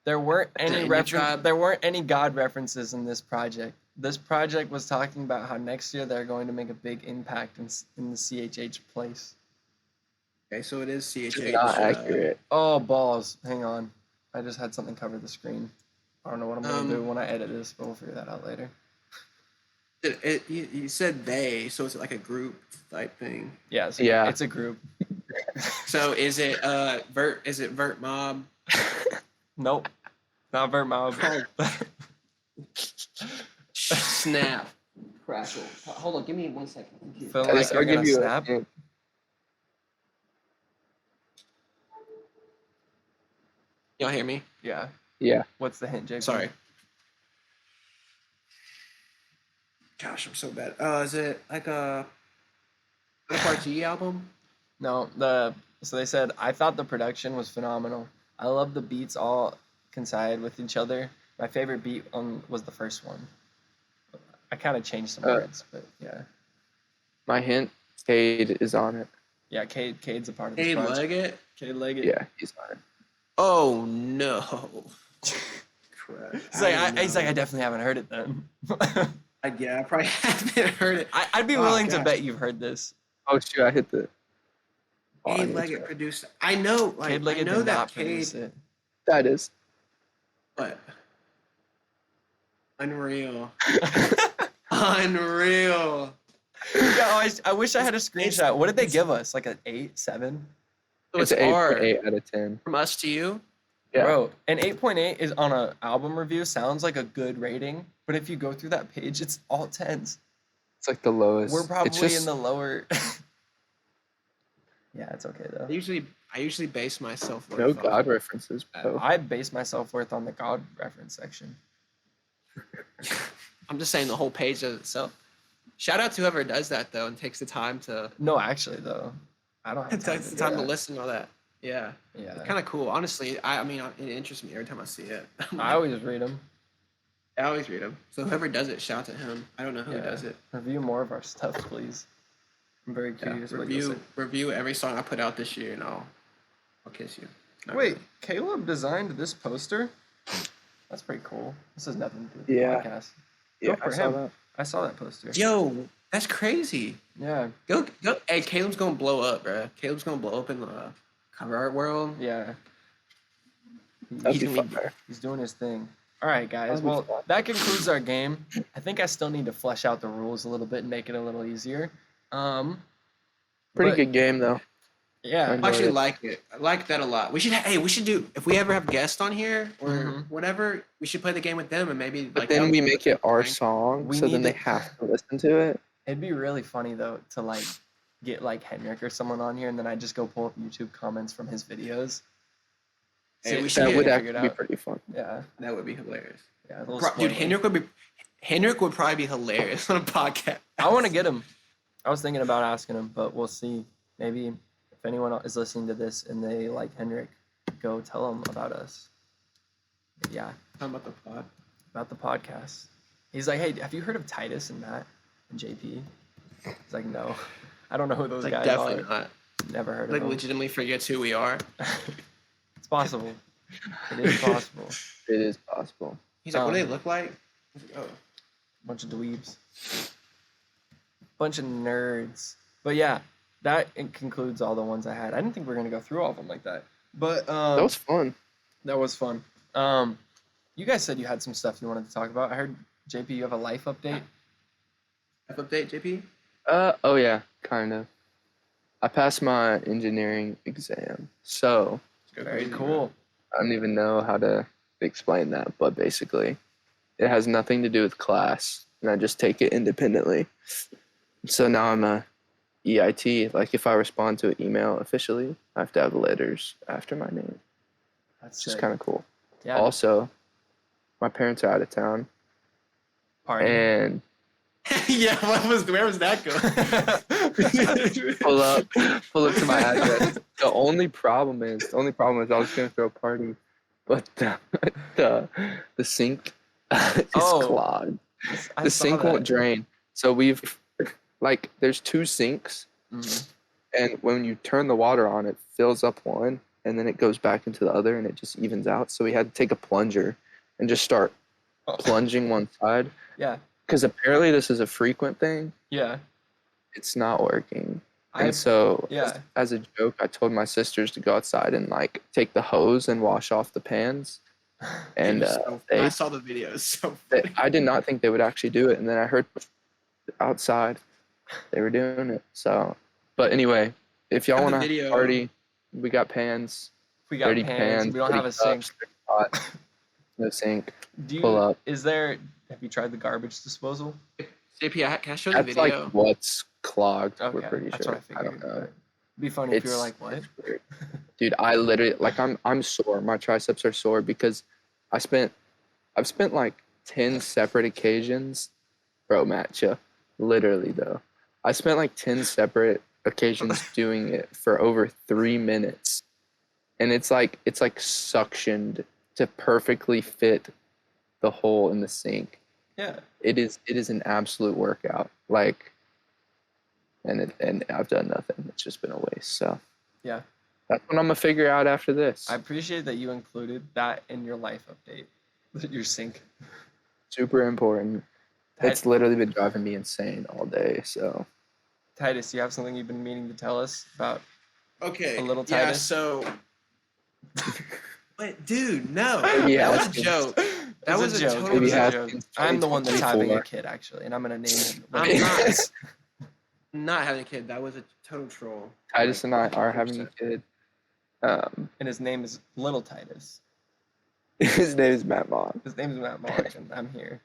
There weren't any Indian tribe? There weren't any God references in this project. This project was talking about how next year they're going to make a big impact in the CHH place. Okay, so it is CHH. It's not accurate. Oh, balls. Hang on. I just had something cover the screen. I don't know what I'm going to do when I edit this, but we'll figure that out later. You said they, so it's like a group type thing. Yeah, it's Yeah. it's a group. So is it Vert Mob? Nope. Not Vert Mob. Snap. Crackle. Hold on, give me 1 second. Feel I'll like you're give gonna you snap? Y'all hear me? Yeah. Yeah. What's the hint, JP? Sorry. Gosh, I'm so bad. Is it like a FRG album? No, so they said I thought the production was phenomenal. I love the beats all coincide with each other. My favorite beat was the first one. I kind of changed some words, but yeah. My hint, Cade is on it. Yeah, Cade's a part of this Hey, project. Leggett. Cade Leggett. Yeah, he's on it. Oh no. Crap. He's like, I definitely haven't heard it then. Yeah, I probably haven't heard it. I'd be willing to bet you've heard this. Oh shoot, I hit the. Oh, I Cade need to Leggett try. produced. I know, like Cade I Leggett know did that not Cade, produce it. That is. but unreal, unreal. Yeah, I wish I had a screenshot. What did they give us? Like an 8, 7? So It's it's an hard 8.8 out of 10. from us to you. Yeah. Bro, an 8.8 is on an album review. Sounds like a good rating, but if you go through that page, it's all 10s. It's like the lowest. We're It's probably just, in the lower. Yeah, it's okay though. I usually base myself. no God references, bro. I base my self-worth on the God reference section. I'm just saying the whole page does itself. Shout out to whoever does that though and takes the time to No, actually though, I don't have time takes to the do time to that. listen to all that. Yeah, Yeah, kind of cool. Honestly, I mean, it interests me every time I see it. I always read them. I always read them. So whoever does it, shout out to him. I don't know who Yeah. does it. Review more of our stuff, please. I'm very Yeah, curious what you'll review every song I put out this year, and I'll kiss you. say. Not Wait, really. Caleb designed this poster? That's pretty cool. This has nothing to do with Yeah. the podcast. Yeah, for I saw him. that. I saw that poster. Yo, that's crazy. Yeah, Go. Hey, Caleb's gonna blow up, bro. Caleb's gonna blow up in the cover art world. yeah. That'd be gonna fun. be- He's doing his thing. All right, guys. That'd be Well, fun. that concludes our game. I think I still need to flesh out the rules a little bit and make it a little easier. Pretty But- good game though. Yeah. I actually it. like it. I like that a lot. We should do if we ever have guests on here or Mhm. whatever. We should play the game with them and maybe But like. then that we would be make the it our thing. song, We so then need they to- have to listen to it. It'd be really funny though to like get like Henrik or someone on here, and then I just go pull up YouTube comments from his videos. Hey, we See should if That we would can actually figure be it out. pretty fun. Yeah, That would be hilarious. yeah. a little Dude, spoiler. Henrik would probably be hilarious on a podcast. I want to get him. I was thinking about asking him, but we'll see. Maybe if anyone is listening to this and they like Henrik, go tell them about us. But yeah, Talking about the pod. about the podcast. He's like, hey, have you heard of Titus and Matt and JP? He's like, no, I don't know who those Like guys definitely are. not. Never heard Like of them. legitimately forgets who we are. It's possible. It is possible. It is possible. He's like, what do they Um, look like? I was like, oh. Bunch of dweebs. Bunch of nerds. But yeah, that concludes all the ones I had. I didn't think we were gonna go through all of them like that. But That was fun. that was fun. You guys said you had some stuff you wanted to talk about. I heard JP, you have a life update. Update, JP? Oh yeah, kind of. I passed my engineering exam, so Very cool. I don't even know how to explain that, but basically, it has nothing to do with class, and I just take it independently. So now I'm a EIT. Like if I respond to an email officially, I have to have letters after my name. That's It's just sick. kind of cool. Yeah. Also, my parents are out of town, Party. and Yeah, where was that going? pull up to my address. The only problem is I was gonna throw a party, but the sink is Oh, clogged. I The saw sink that. won't drain. So we've there's two sinks, Mhm. and when you turn the water on, it fills up one, and then it goes back into the other, and it just evens out. So we had to take a plunger and just start Oh. plunging one side, Yeah. because apparently this is a frequent thing. Yeah. It's not working. I And so, yeah. as a joke, I told my sisters to go outside and take the hose and wash off the pans. And I saw the videos. So I did not think they would actually do it. And then I heard outside they were doing it. So, but anyway, if y'all Have the want to video. party, we got pans, We got dirty pans. We don't 30 have a sink. cups, pot, no sink. Do you, pull up. Have you tried the garbage disposal? JP, can I show the That's like video? what's clogged. Okay. We're pretty That's sure. what I figured. don't know. be funny if you were like, what? It's weird. Dude, I literally like I'm sore. My triceps are sore because I've spent like 10 separate occasions, bro, Matcha. Literally though. I spent like 10 separate occasions doing it for over 3 minutes. And it's like suctioned to perfectly fit the hole in the sink. Yeah. It is an absolute workout. Like and I've done nothing. It's just been a waste. So Yeah. that's what I'm gonna figure out after this. I appreciate that you included that in your life update. Your sync. Super important. It's literally been driving me insane all day. So Titus, you have something you've been meaning to tell us about Okay. a little Yeah. Titus? So. Wait, dude, no. Yeah, That was a joke. That was a joke. total It was a joke. joke. I'm the one that's having a 2024. kid, actually, and I'm gonna name him. I'm not. Not having a kid. That was a total troll. Titus Like, and I are having a 100%. kid. And his name is Little Titus. His name is Matt Vaughn. His name is Matt Mark, and I'm here.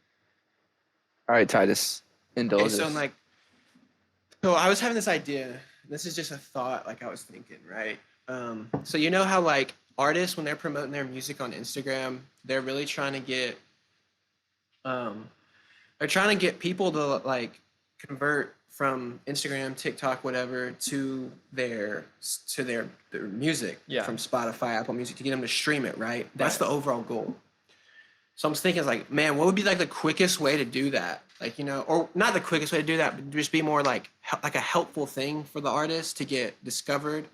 All right, Titus, indulge Okay, us. so I was having this idea. This is just a thought, like I was thinking, right? So you know how like artists when they're promoting their music on Instagram, they're really trying to get, they're trying to get people to like convert from Instagram, TikTok, whatever, to their music Yeah. from Spotify, Apple Music to get them to stream it, right? That's Right. the overall goal. So I'm thinking, like, man, what would be like the quickest way to do that? Like, you know, or not the quickest way to do that, but just be more like a helpful thing for the artist to get discovered.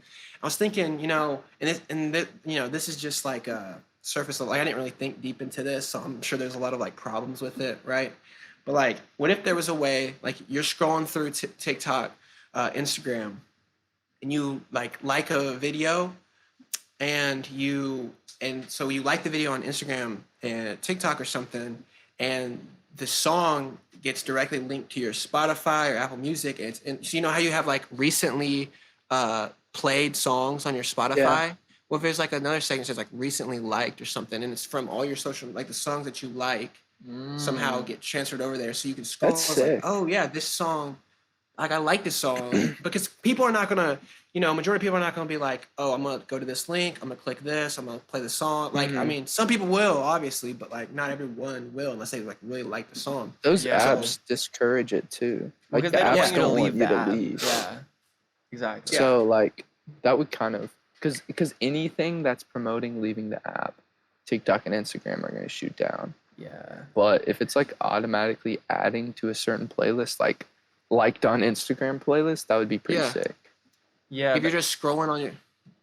I was thinking, you know, you know, this is just like a surface level. Like, I didn't really think deep into this, so I'm sure there's a lot of like problems with it, right? But like, what if there was a way, like, you're scrolling through TikTok, Instagram, and you like a video, and so you like the video on Instagram and TikTok or something, and the song gets directly linked to your Spotify or Apple Music, and so you know how you have like recently played songs on your Spotify. Yeah. Well, if there's like another section that says like recently liked or something, and it's from all your social, like the songs that you like somehow get transferred over there, so you can scroll. That's It's like, sick. oh yeah, this song, like I like this song, because people are not gonna, you know, majority of people are not gonna be like, oh, I'm gonna go to this link, I'm gonna click this, I'm gonna play the song. Like, I Mhm. mean, some people will obviously, but like not everyone will unless they like really like the song. Those Yeah. apps discourage it too. Like Because the they don't apps want you to don't leave want the you to app. leave. Yeah. Exactly. Yeah. So like that would kind of because anything that's promoting leaving the app, TikTok and Instagram are gonna shoot down. Yeah. But if it's like automatically adding to a certain playlist, like liked on Instagram playlist, that would be pretty Yeah. sick. Yeah. If you're just scrolling on your,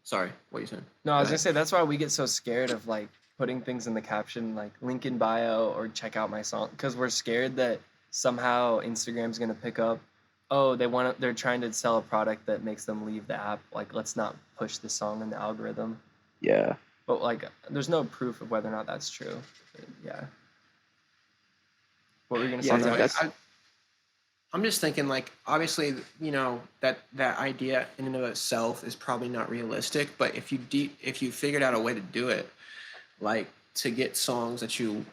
sorry, what are you saying? No, I was Go gonna say that's why we get so scared of like putting things in the caption like link in bio or check out my song, because we're scared that somehow Instagram's gonna pick up, oh, they're trying to sell a product that makes them leave the app. Like, let's not push this song in the algorithm. Yeah. But like, there's no proof of whether or not that's true. But, yeah. What were you gonna Yeah, say? no, Titus? that's- I'm just thinking, like, obviously, you know, that idea in and of itself is probably not realistic. But if you figured out a way to do it, like to get songs that you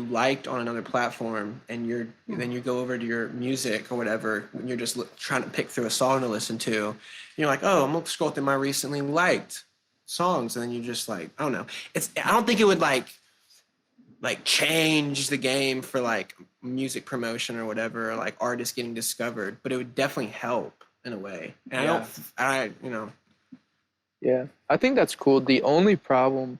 liked on another platform, and then you go over to your music or whatever, when you're just trying to pick through a song to listen to, you're like, oh, I'm gonna scroll through my recently liked songs, and then you just like, I don't know. I don't think it would like change the game for like music promotion or whatever, or like artists getting discovered, but it would definitely help in a way. And Yeah. you know, Yeah. I think that's cool. The only problem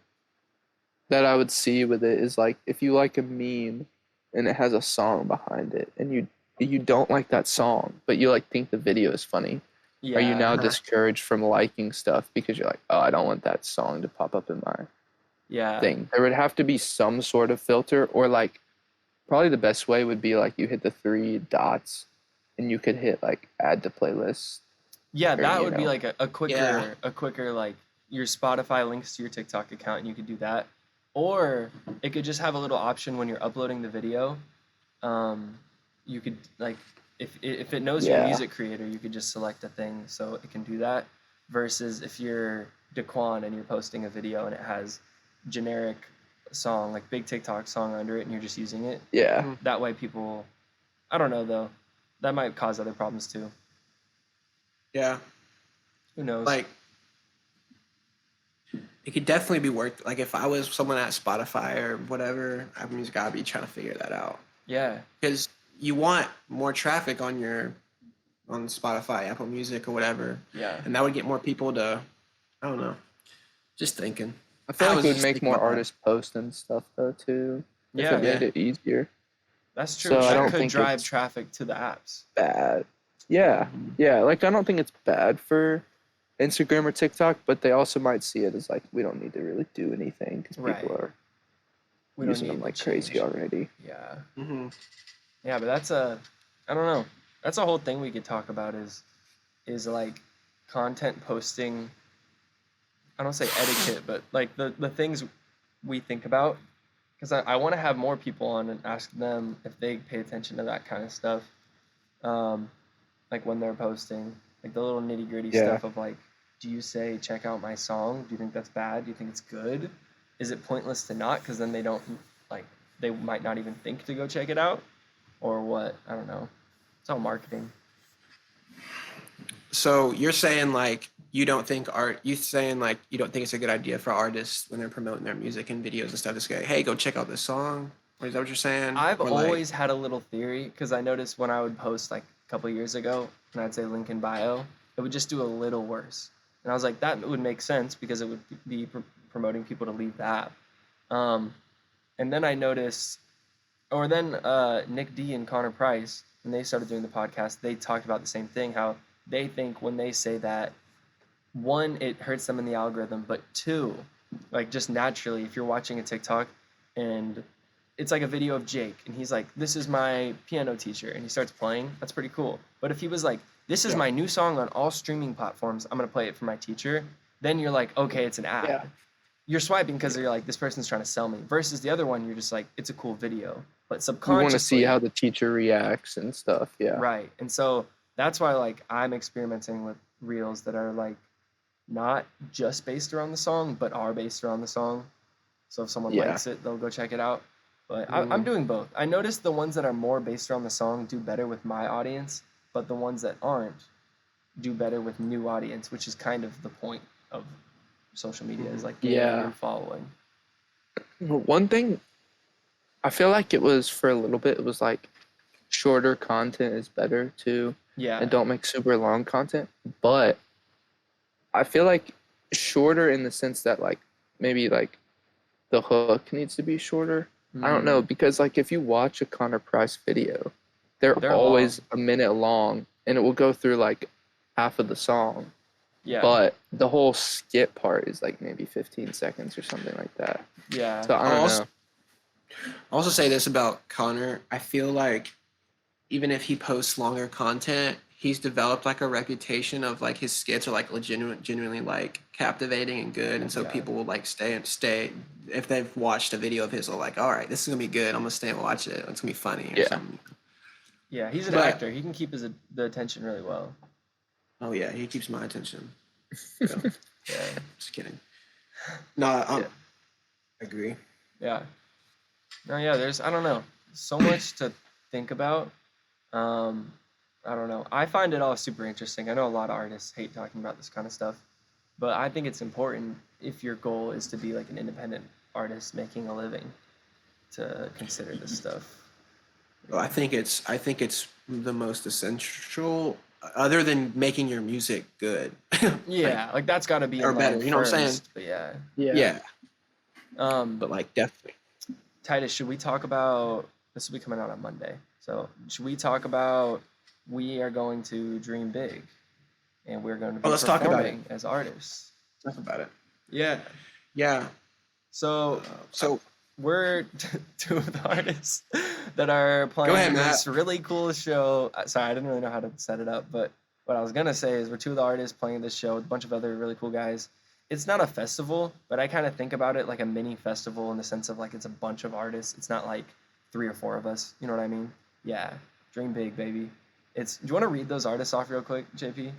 that I would see with it is like if you like a meme and it has a song behind it and you don't like that song, but you like think the video is funny. Yeah. Are you now discouraged from liking stuff because you're like, oh, I don't want that song to pop up in my Yeah. thing? There would have to be some sort of filter, or like probably the best way would be like you hit the 3 dots and you could hit like add to playlist. Yeah, Or, that you would be know. like a quicker Yeah. like your Spotify links to your TikTok account, and you could do that. Or it could just have a little option when you're uploading the video. You could like if it knows you're a Yeah. music creator, you could just select a thing so it can do that. Versus if you're Daquan and you're posting a video and it has generic song, like big TikTok song under it, and you're just using it. Yeah. That way people, I don't know though, that might cause other problems too. yeah. Who knows? Like, it could definitely be worth. Like, if I was someone at Spotify or whatever, Apple Music, I'd be trying to figure that out. Yeah. Because you want more traffic on Spotify, Apple Music, or whatever. Yeah. And that would get more people to, I don't know. Just thinking. I feel like was it would just make thinking more about that. artists post and stuff though too. If Yeah. it made it easier. That's true. So I That don't could think drive it's- traffic to the apps. Bad. Yeah. Yeah. Like I don't think it's bad for Instagram or TikTok, but they also might see it as like we don't need to really do anything because Right. people are We don't using them need like to crazy change. already. Yeah. Mm-hmm. Yeah, but that's I don't know. That's a whole thing we could talk about is like content posting. I don't say etiquette, but like the things we think about. Because I want to have more people on and ask them if they pay attention to that kind of stuff. Like when they're posting, like the little nitty gritty Yeah. stuff of like, do you say check out my song? Do you think that's bad? Do you think it's good? Is it pointless to not? Because then they don't like they might not even think to go check it out, or what? I don't know. It's all marketing. So you're saying like you don't think it's a good idea for artists when they're promoting their music and videos and stuff to say, hey, go check out this song? Or is that what you're saying? I've Or, like, always had a little theory because I noticed when I would post like a couple of years ago and I'd say link in bio, it would just do a little worse. And I was like, that would make sense because it would be promoting people to leave the app. And then I noticed, or then Nick D and Connor Price, when they started doing the podcast, they talked about the same thing, how they think when they say that, one, it hurts them in the algorithm, but two, like just naturally, if you're watching a TikTok and it's like a video of Jake and he's like, this is my piano teacher, and he starts playing, that's pretty cool. But if he was like, this is Yeah. my new song on all streaming platforms, I'm going to play it for my teacher, then you're like, okay, it's an ad. Yeah. You're swiping because you're like, this person's trying to sell me. Versus the other one, you're just like, it's a cool video. But You subconsciously, want to see how the teacher reacts and stuff. Yeah. right. And so that's why like I'm experimenting with reels that are like not just based around the song, but are based around the song. So if someone Yeah. likes it, they'll go check it out. But I'm doing both. I noticed the ones that are more based around the song do better with my audience, but the ones that aren't do better with new audience, which is kind of the point of social media, is like getting Yeah. a new following. One thing, I feel like it was for a little bit, it was like shorter content is better too, Yeah. and don't make super long content. But I feel like shorter in the sense that like maybe like the hook needs to be shorter. I don't know, because like if you watch a Connor Price video, they're always a minute long, and it will go through like half of the song. Yeah. But the whole skit part is like maybe 15 seconds or something like that. Yeah. So I don't know. I'll also say this about Connor. I feel like even if he posts longer content, he's developed like a reputation of like his skits are like genuinely like captivating and good, and so Yeah. people will like stay if they've watched a video of his. They're like, all right, this is gonna be good. I'm gonna stay and watch it. It's gonna be funny. Or Yeah. something. Yeah, he's an But- actor. He can keep the attention really well. Oh yeah, he keeps my attention. So, Yeah. just kidding. No, I Yeah. agree. Yeah. No, yeah, there's I don't know. So much to think about. I don't know. I find it all super interesting. I know a lot of artists hate talking about this kind of stuff, but I think it's important if your goal is to be like an independent artist making a living to consider this stuff. Well, I think it's the most essential, other than making your music good. Yeah, like that's got to be or in better, line you know what I'm saying? first, but yeah. Yeah, But but like definitely. Titus, should we talk about this? Will be coming out on Monday. So should we talk about we are going to dream big, and we're going to be let's talk about it. performing as artists. Talk about it. Yeah. Yeah. So So we're two of the artists that are playing ahead, this really cool show. Sorry, I didn't really know how to set it up, but what I was gonna say is we're two of the artists playing this show with a bunch of other really cool guys. It's not a festival, but I kind of think about it like a mini festival in the sense of like it's a bunch of artists. It's not like 3 or 4 of us. You know what I mean? Yeah. Dream big, baby. Do you want to read those artists off real quick, JP?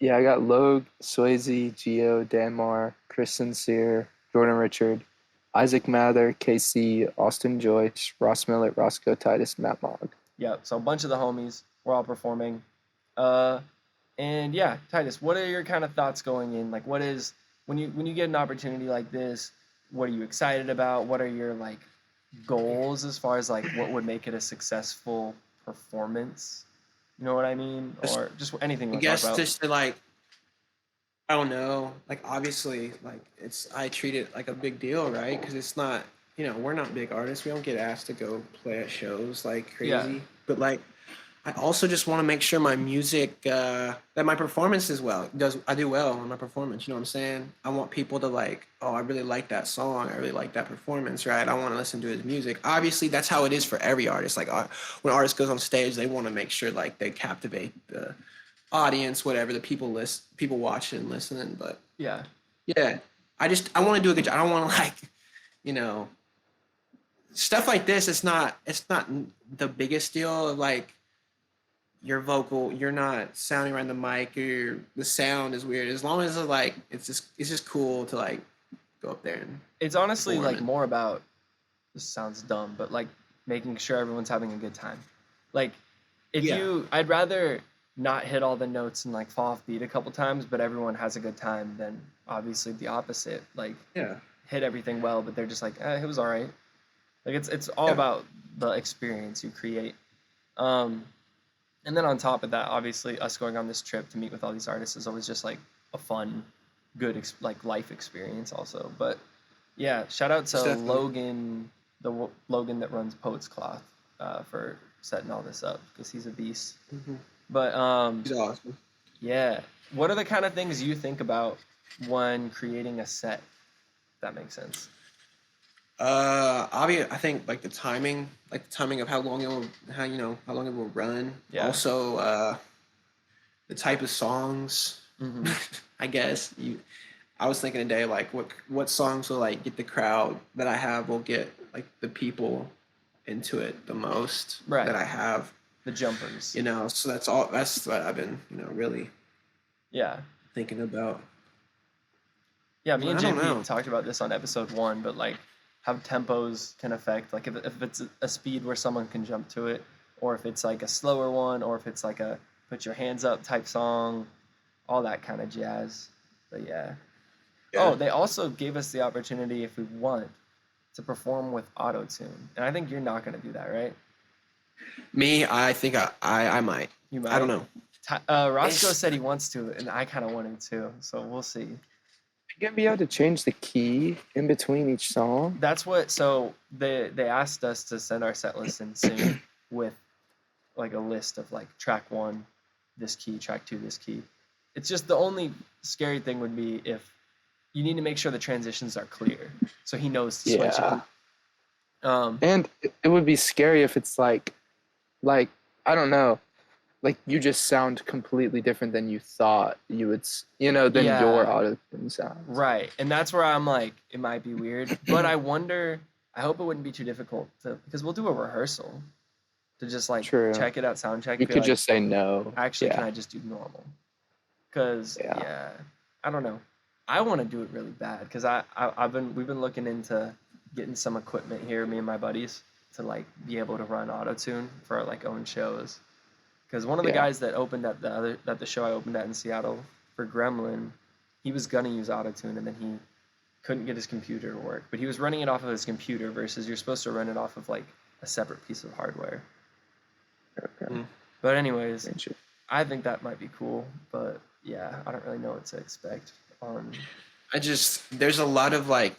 Yeah, I got Logue, Swayze, Gio, Danmar, Chris Sincere, Jordan Richard, Isaac Mather, KC, Austin Joyce, Ross Millett, Roscoe Titus, Matt Mogg. Yeah. So a bunch of the homies. We're all performing. And yeah, Titus, what are your kind of thoughts going in? Like, what is when you get an opportunity like this? What are you excited about? What are your like goals as far as like what would make it a successful performance? You know what I mean? Just, Or just anything you I want to talk guess about? just to like, I don't know, like obviously, like I treat it like a big deal, right? Because it's not, we're not big artists. We don't get asked to go play at shows like Yeah, crazy. But like, I also just want to make sure my music, that my performance is well. I do well on my performance? You know what I'm saying? I want people to like, oh, I really like that song. I really like that performance, right? I want to listen to his music. Obviously, that's how it is for every artist. Like when an artist goes on stage, they want to make sure like they captivate the audience, whatever the people watching and listening. But yeah. yeah, I want to do a good job. I don't want to like, you know, stuff like this. It's not the biggest deal. Of like your vocal, you're not sounding right in the mic, or the sound is weird. As long as it's just cool to like go up there and It's honestly perform like it. more about, this sounds dumb, but like making sure everyone's having a good time. Like Yeah, I'd rather not hit all the notes and like fall off beat a couple times, but everyone has a good time than obviously the opposite. Like yeah, hit everything well, but they're just like, it was all right. Like it's all yeah. about the experience you create. Um, and then on top of that, obviously us going on this trip to meet with all these artists is always just like a fun, good like life experience also. But yeah, shout out It's to definitely. Logan, Logan that runs Poets Cloth, for setting all this up because he's a beast. Mhm. But He's awesome. yeah, what are the kind of things you think about when creating a set? If that makes sense. I think like the timing of how long it will, how long it will run. Yeah. Also, the type of songs. Mm-hmm. I guess I was thinking today, like what songs will like get the crowd that I have will get like the people into it the most that Right. I have. The jumpers. So that's all. That's what I've been, really Yeah. thinking about. Yeah, me But and I don't JP know. talked about this on episode 1, but like how tempos can affect, like if it's a speed where someone can jump to it, or if it's like a slower one, or if it's like a put your hands up type song, all that kind of jazz. But yeah. Oh, Yeah. they also gave us the opportunity, if we want, to perform with auto tune. And I think you're not going to do that, right? Me, I think I might. You I don't might. know. Roscoe It's said he wants to, and I kind of want him to. So we'll see. You gonna be able to change the key in between each song? That's what. So they asked us to send our set list in soon with like a list of like track 1, this key, track 2, this key. It's just the only scary thing would be if you need to make sure the transitions are clear, so he knows to switch Yeah. it. And it would be scary if it's like I don't know, like you just sound completely different than you thought you would, than your Yeah, auto-tune sounds. right. And that's where I'm like, it might be weird, but I wonder. I hope it wouldn't be too difficult because we'll do a rehearsal to just like True. check it out, sound check, You and be could like, just say no. actually, can Yeah. I just do normal? Because Yeah. yeah, I don't know. I want to do it really bad because we've been looking into getting some equipment here, me and my buddies, to like be able to run auto tune for our like own shows. Because one of the Yeah. guys that opened at the show I opened at in Seattle for Gremlin, he was gonna use auto tune and then he couldn't get his computer to work. But he was running it off of his computer versus you're supposed to run it off of like a separate piece of hardware. Okay. Mm. But anyways, Interesting. I think that might be cool. But yeah, I don't really know what to expect. there's a lot of like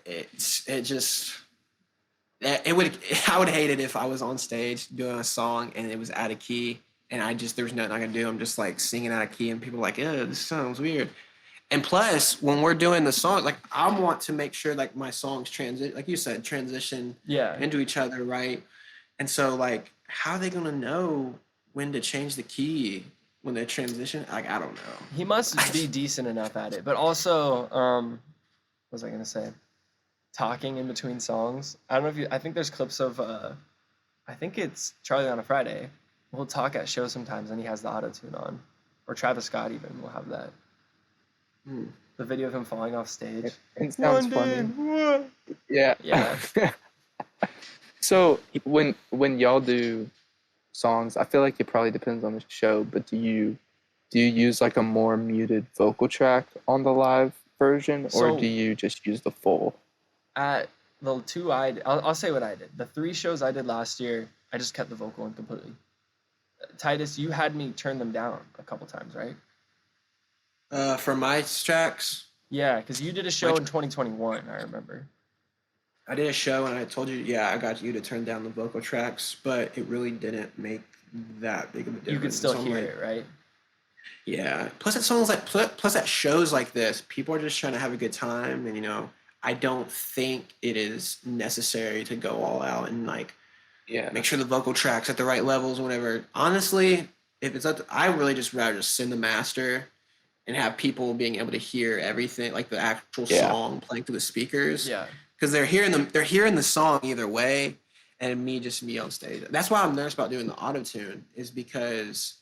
it just it would I would hate it if I was on stage doing a song and it was out of key and there was nothing I could do. I'm just like singing out of key and people are like, "Oh, this sounds weird." And plus, when we're doing the song, like I want to make sure like my songs like you said, transition Yeah, into each other, right? And so like, how are they gonna know when to change the key when they transition? Like I don't he must know. be decent enough at it. But also, what was I gonna say? Talking in between songs. I don't know if you. I think there's clips of. I think it's Charlie on a Friday. We'll talk at shows sometimes, and he has the auto tune on, or Travis Scott even will have that. Hmm. The video of him falling off stage. It sounds funny. London. Yeah. Yeah. So when y'all do songs, I feel like it probably depends on the show, but do you do you use like a more muted vocal track on the live version, or So- do you just use the full? At the two I'll say what I did. The 3 shows I did last year, I just kept the vocal in completely. Titus, you had me turn them down a couple times, right? For my tracks, Yeah, because you did a show in 2021, I remember. I did a show and I told you, yeah, I got you to turn down the vocal tracks, but it really didn't make that big of a difference. You could still So I'm hear like, it, right? Yeah. Plus, at songs like plus at shows like this, people are just trying to have a good time, and I don't think it is necessary to go all out and like Yeah. make sure the vocal tracks at the right levels, whatever. Honestly, if it's up, I really just rather just send the master and have people being able to hear everything, like the actual Yeah. song playing through the speakers. Yeah. Because they're hearing the song either way, and me on stage. That's why I'm nervous about doing the auto tune, is because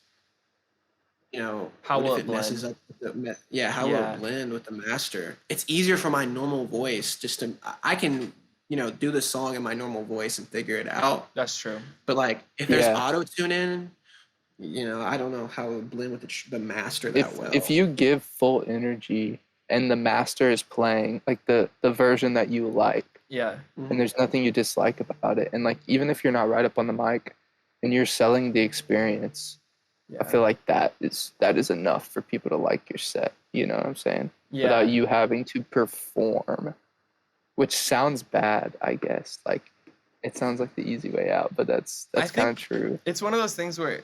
How what will if it it messes blend? up how will Yeah. it blend with the master? It's easier for my normal voice just to I can do the song in my normal voice and figure it out. That's true. But like if there's Yeah. auto tune in, I don't know how it would blend with the master that well. If you give full energy and the master is playing like the version that you like, Yeah. and there's nothing you dislike about it, and like even if you're not right up on the mic and you're selling the experience, Yeah. I feel like that is enough for people to like your set. You know what I'm saying? Yeah. Without you having to perform, which sounds bad, I guess. Like it sounds like the easy way out, but that's I kind of think true. It's one of those things where,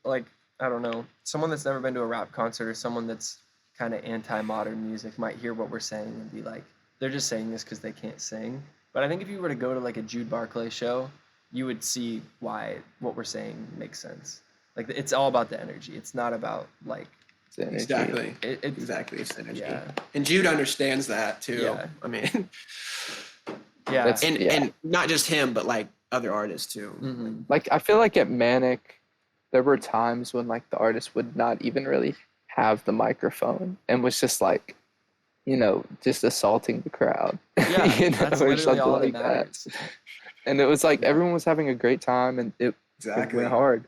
like, I don't know, someone that's never been to a rap concert or someone that's kind of anti-modern music might hear what we're saying and be like, they're just saying this because they can't sing. But I think if you were to go to like a Jude Barclay show, you would see why what we're saying makes sense. Like it's all about the energy. It's not about like It's the energy. Exactly. it's Exactly. It's energy. Yeah. And Jude understands that too. Yeah. I mean, yeah. That's- and not just him, but like other artists too. Mhm. Like I feel like at Manic, there were times when like the artist would not even really have the microphone and was just like, just assaulting the crowd. Yeah, that's or literally something all like that that. matters. And it was like Yeah. everyone was having a great time, and it went hard.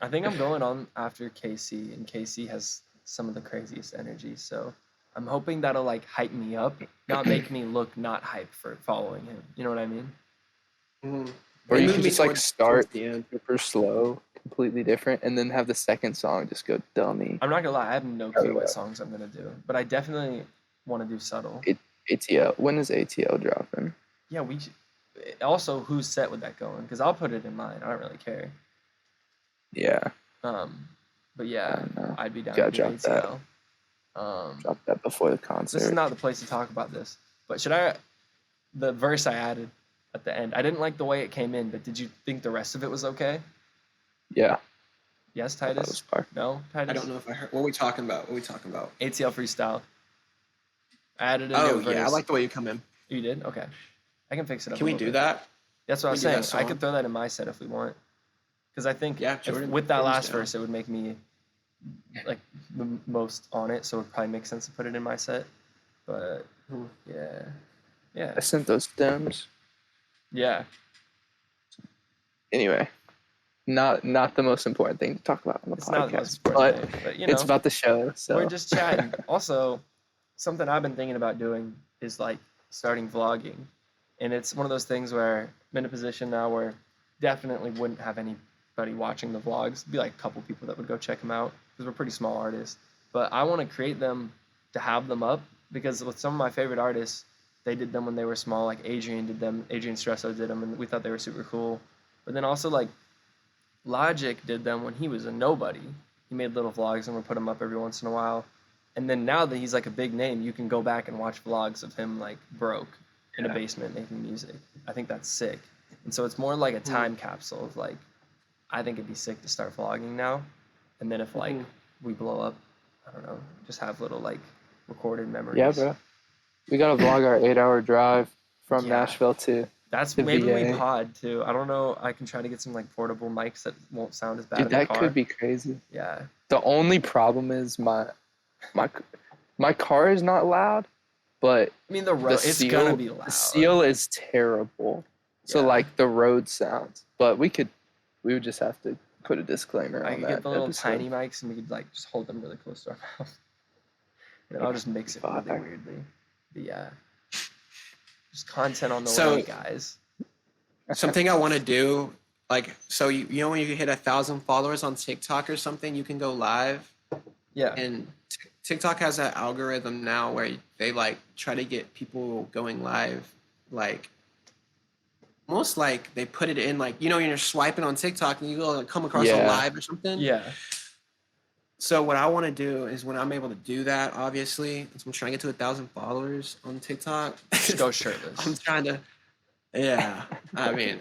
I think I'm going on after KC, and KC has some of the craziest energy. So I'm hoping that'll like hype me up, not make me look not hype for following him. You know what I mean? Mhm. Or It you moved could me just like towards start the end. super slow, completely different, and then have the second song just go dummy. I'm not gonna lie, I have no Oh, clue what yeah. songs I'm gonna do, but I definitely want to do subtle. ATL. When is ATL dropping? Yeah, also whose set would that go on? Because I'll put it in mine. I don't really care. Yeah, But I yeah, don't know. I'd be down Gotta to do drop that. ATL. Drop that before the This is concert. not the place to talk about this, but the verse I added at the end, I didn't like the way it came in, but did you think the rest of it was okay? Yeah, Yes, that Titus? was fire. No, Titus? I don't know if I heard. What are we talking about? ATL freestyle. I added a Oh new verse. yeah, I like the way you come in. You did? Okay. I can fix it up. Can a we little do bit. that? That's what I was Can we do saying. that I could song? throw that in my set if we want. Because I think Yeah, Jordan- with that Jordan's last down. verse, it would make me like the most on it, so it would probably make sense to put it in my set. But Mhm. yeah, I sent those stems. yeah. Anyway, not the most important thing to talk about on the It's not the most podcast, important but thing, but it's about the show. So we're just chatting. Also, something I've been thinking about doing is like starting vlogging. And it's one of those things where I'm in a position now where definitely wouldn't have anybody watching the vlogs. It'd be like a couple people that would go check them out because we're pretty small artists. But I want to create them to have them up because with some of my favorite artists, they did them when they were small. Like Adrian did them. Adrian Stresso did them, and we thought they were super cool. But then also like Logic did them when he was a nobody. He made little vlogs and would put them up every once in a while. And then now that he's like a big name, you can go back and watch vlogs of him like broke in a basement making music. I think that's sick. And so it's more like a time capsule of like, I think it'd be sick to start vlogging now. And then if like we blow up, I don't know, just have little like recorded memories. yeah, bro. We gotta vlog our 8-hour drive from Yeah. Nashville to. That's The maybe we VA. pod too. I don't know. I can try to get some like portable mics that won't sound as bad Dude, in the that car. could be crazy. Yeah. The only problem is my car is not loud, but I mean the the road. It's seal, gonna be loud. the seal is terrible. So Yeah. like the road sounds, but we would just have to put a disclaimer I on could that get the little episode. tiny mics and we could like just hold them really close to our mouth. And I'll just mix it really Fire. weirdly. But yeah. Just content on the So- way, guys. Something I want to do, like, so you know when you hit 1,000 followers on TikTok or something, you can go live. Yeah. And TikTok has that algorithm now where they like try to get people going live, like almost like they put it in like, you know, you're swiping on TikTok and you go come across a Yeah. live or something. Yeah. So what I want to do is when I'm able to do that, obviously, is I'm trying to get to 1,000 followers on TikTok. Just go shirtless. I'm trying to, yeah. I mean,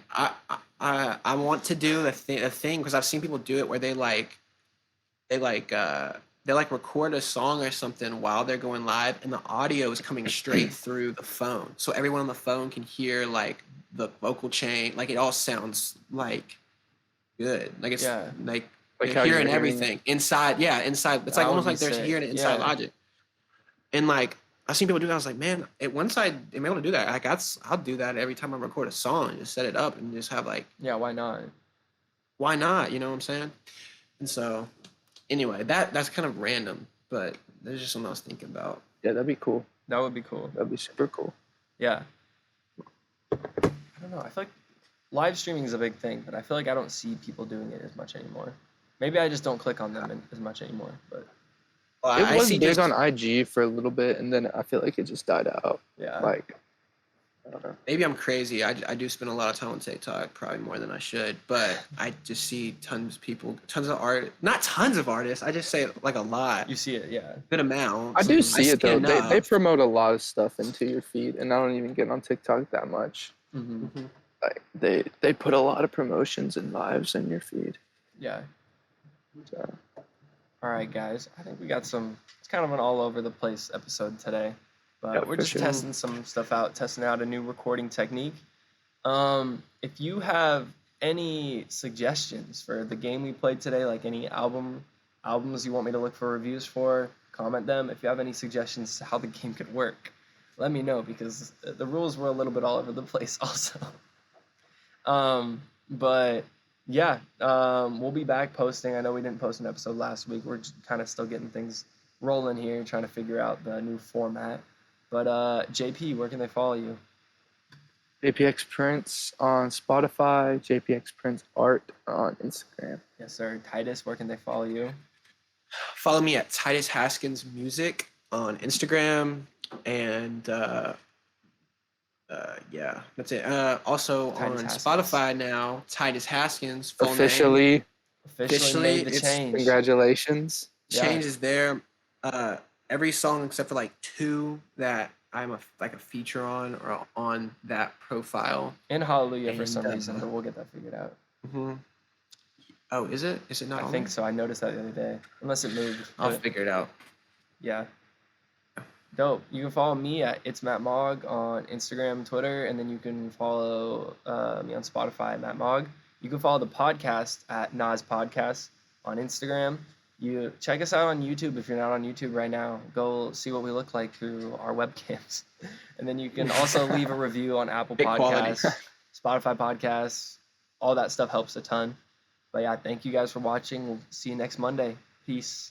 I want to do a thing because I've seen people do it where they record a song or something while they're going live, and the audio is coming straight through the phone, so everyone on the phone can hear like the vocal chain, like it all sounds like good, like it's Yeah. like Like they're how you're hearing hearing everything inside. Yeah, inside. It's That like would almost be like they're sick. hearing it inside Yeah. Logic. And like I've seen people do that. I was like, man, once I am able to do that, like I'll do that every time I record a song. Just set it up and just have like, Yeah, why not? why not? You know what I'm saying? And so, anyway, that's kind of random, but there's just something I was thinking about. Yeah, that'd be cool. That would be cool. That'd be super cool. Yeah. I don't know. I feel like live streaming is a big thing, but I feel like I don't see people doing it as much anymore. Maybe I just don't click on them as much anymore. But Well, It I was see big just- on IG for a little bit, and then I feel like it just died out. yeah. Like, I don't know. Maybe I'm crazy. I do spend a lot of time on TikTok, probably more than I should. But I just see tons of art. Not tons of artists. I just say like a lot, You see it, yeah. good amount. I do see it though. They enough. promote a lot of stuff into your feed, and I don't even get on TikTok that much. Mm-hmm. Mhm. Like they put a lot of promotions and lives in your feed. Yeah. So. All right, guys. I think we got it's kind of an all over the place episode today. But Yeah, we're for just sure. testing some stuff out, testing out a new recording technique. If you have any suggestions for the game we played today, like any albums you want me to look for reviews for, comment them. If you have any suggestions to how the game could work, let me know, because the rules were a little bit all over the place also. But yeah, we'll be back posting. I know we didn't post an episode last week. We're kind of still getting things rolling here, trying to figure out the new format. But JP, where can they follow you? jpxprince on Spotify, jpxprince art on Instagram. Yes, sir. Titus, where can they follow you? Follow me at Titus Haskins Music on Instagram, and yeah, that's it. Also Titus on Haskins. Spotify now, Titus Haskins. Full name. Officially, Officially made the it's- change. congratulations. Yeah. Change is there. Every song except for like 2 that I'm a feature on or on that profile. And Hallelujah for And, some reason, but we'll get that figured out. Mm-hmm. Oh, is it? Is it not? I on think there? so. I noticed that the other day. Unless it moved. I'll but figure it out. yeah. Dope. You can follow me at It's Matt Mogg on Instagram and Twitter, and then you can follow me on Spotify at Matt Mogg. You can follow the podcast at NAS Podcast on Instagram. You check us out on YouTube if you're not on YouTube right now. Go see what we look like through our webcams. And then you can also leave a review on Apple Big quality. Podcasts, Spotify Podcasts. All that stuff helps a ton. But yeah, thank you guys for watching. We'll see you next Monday. Peace.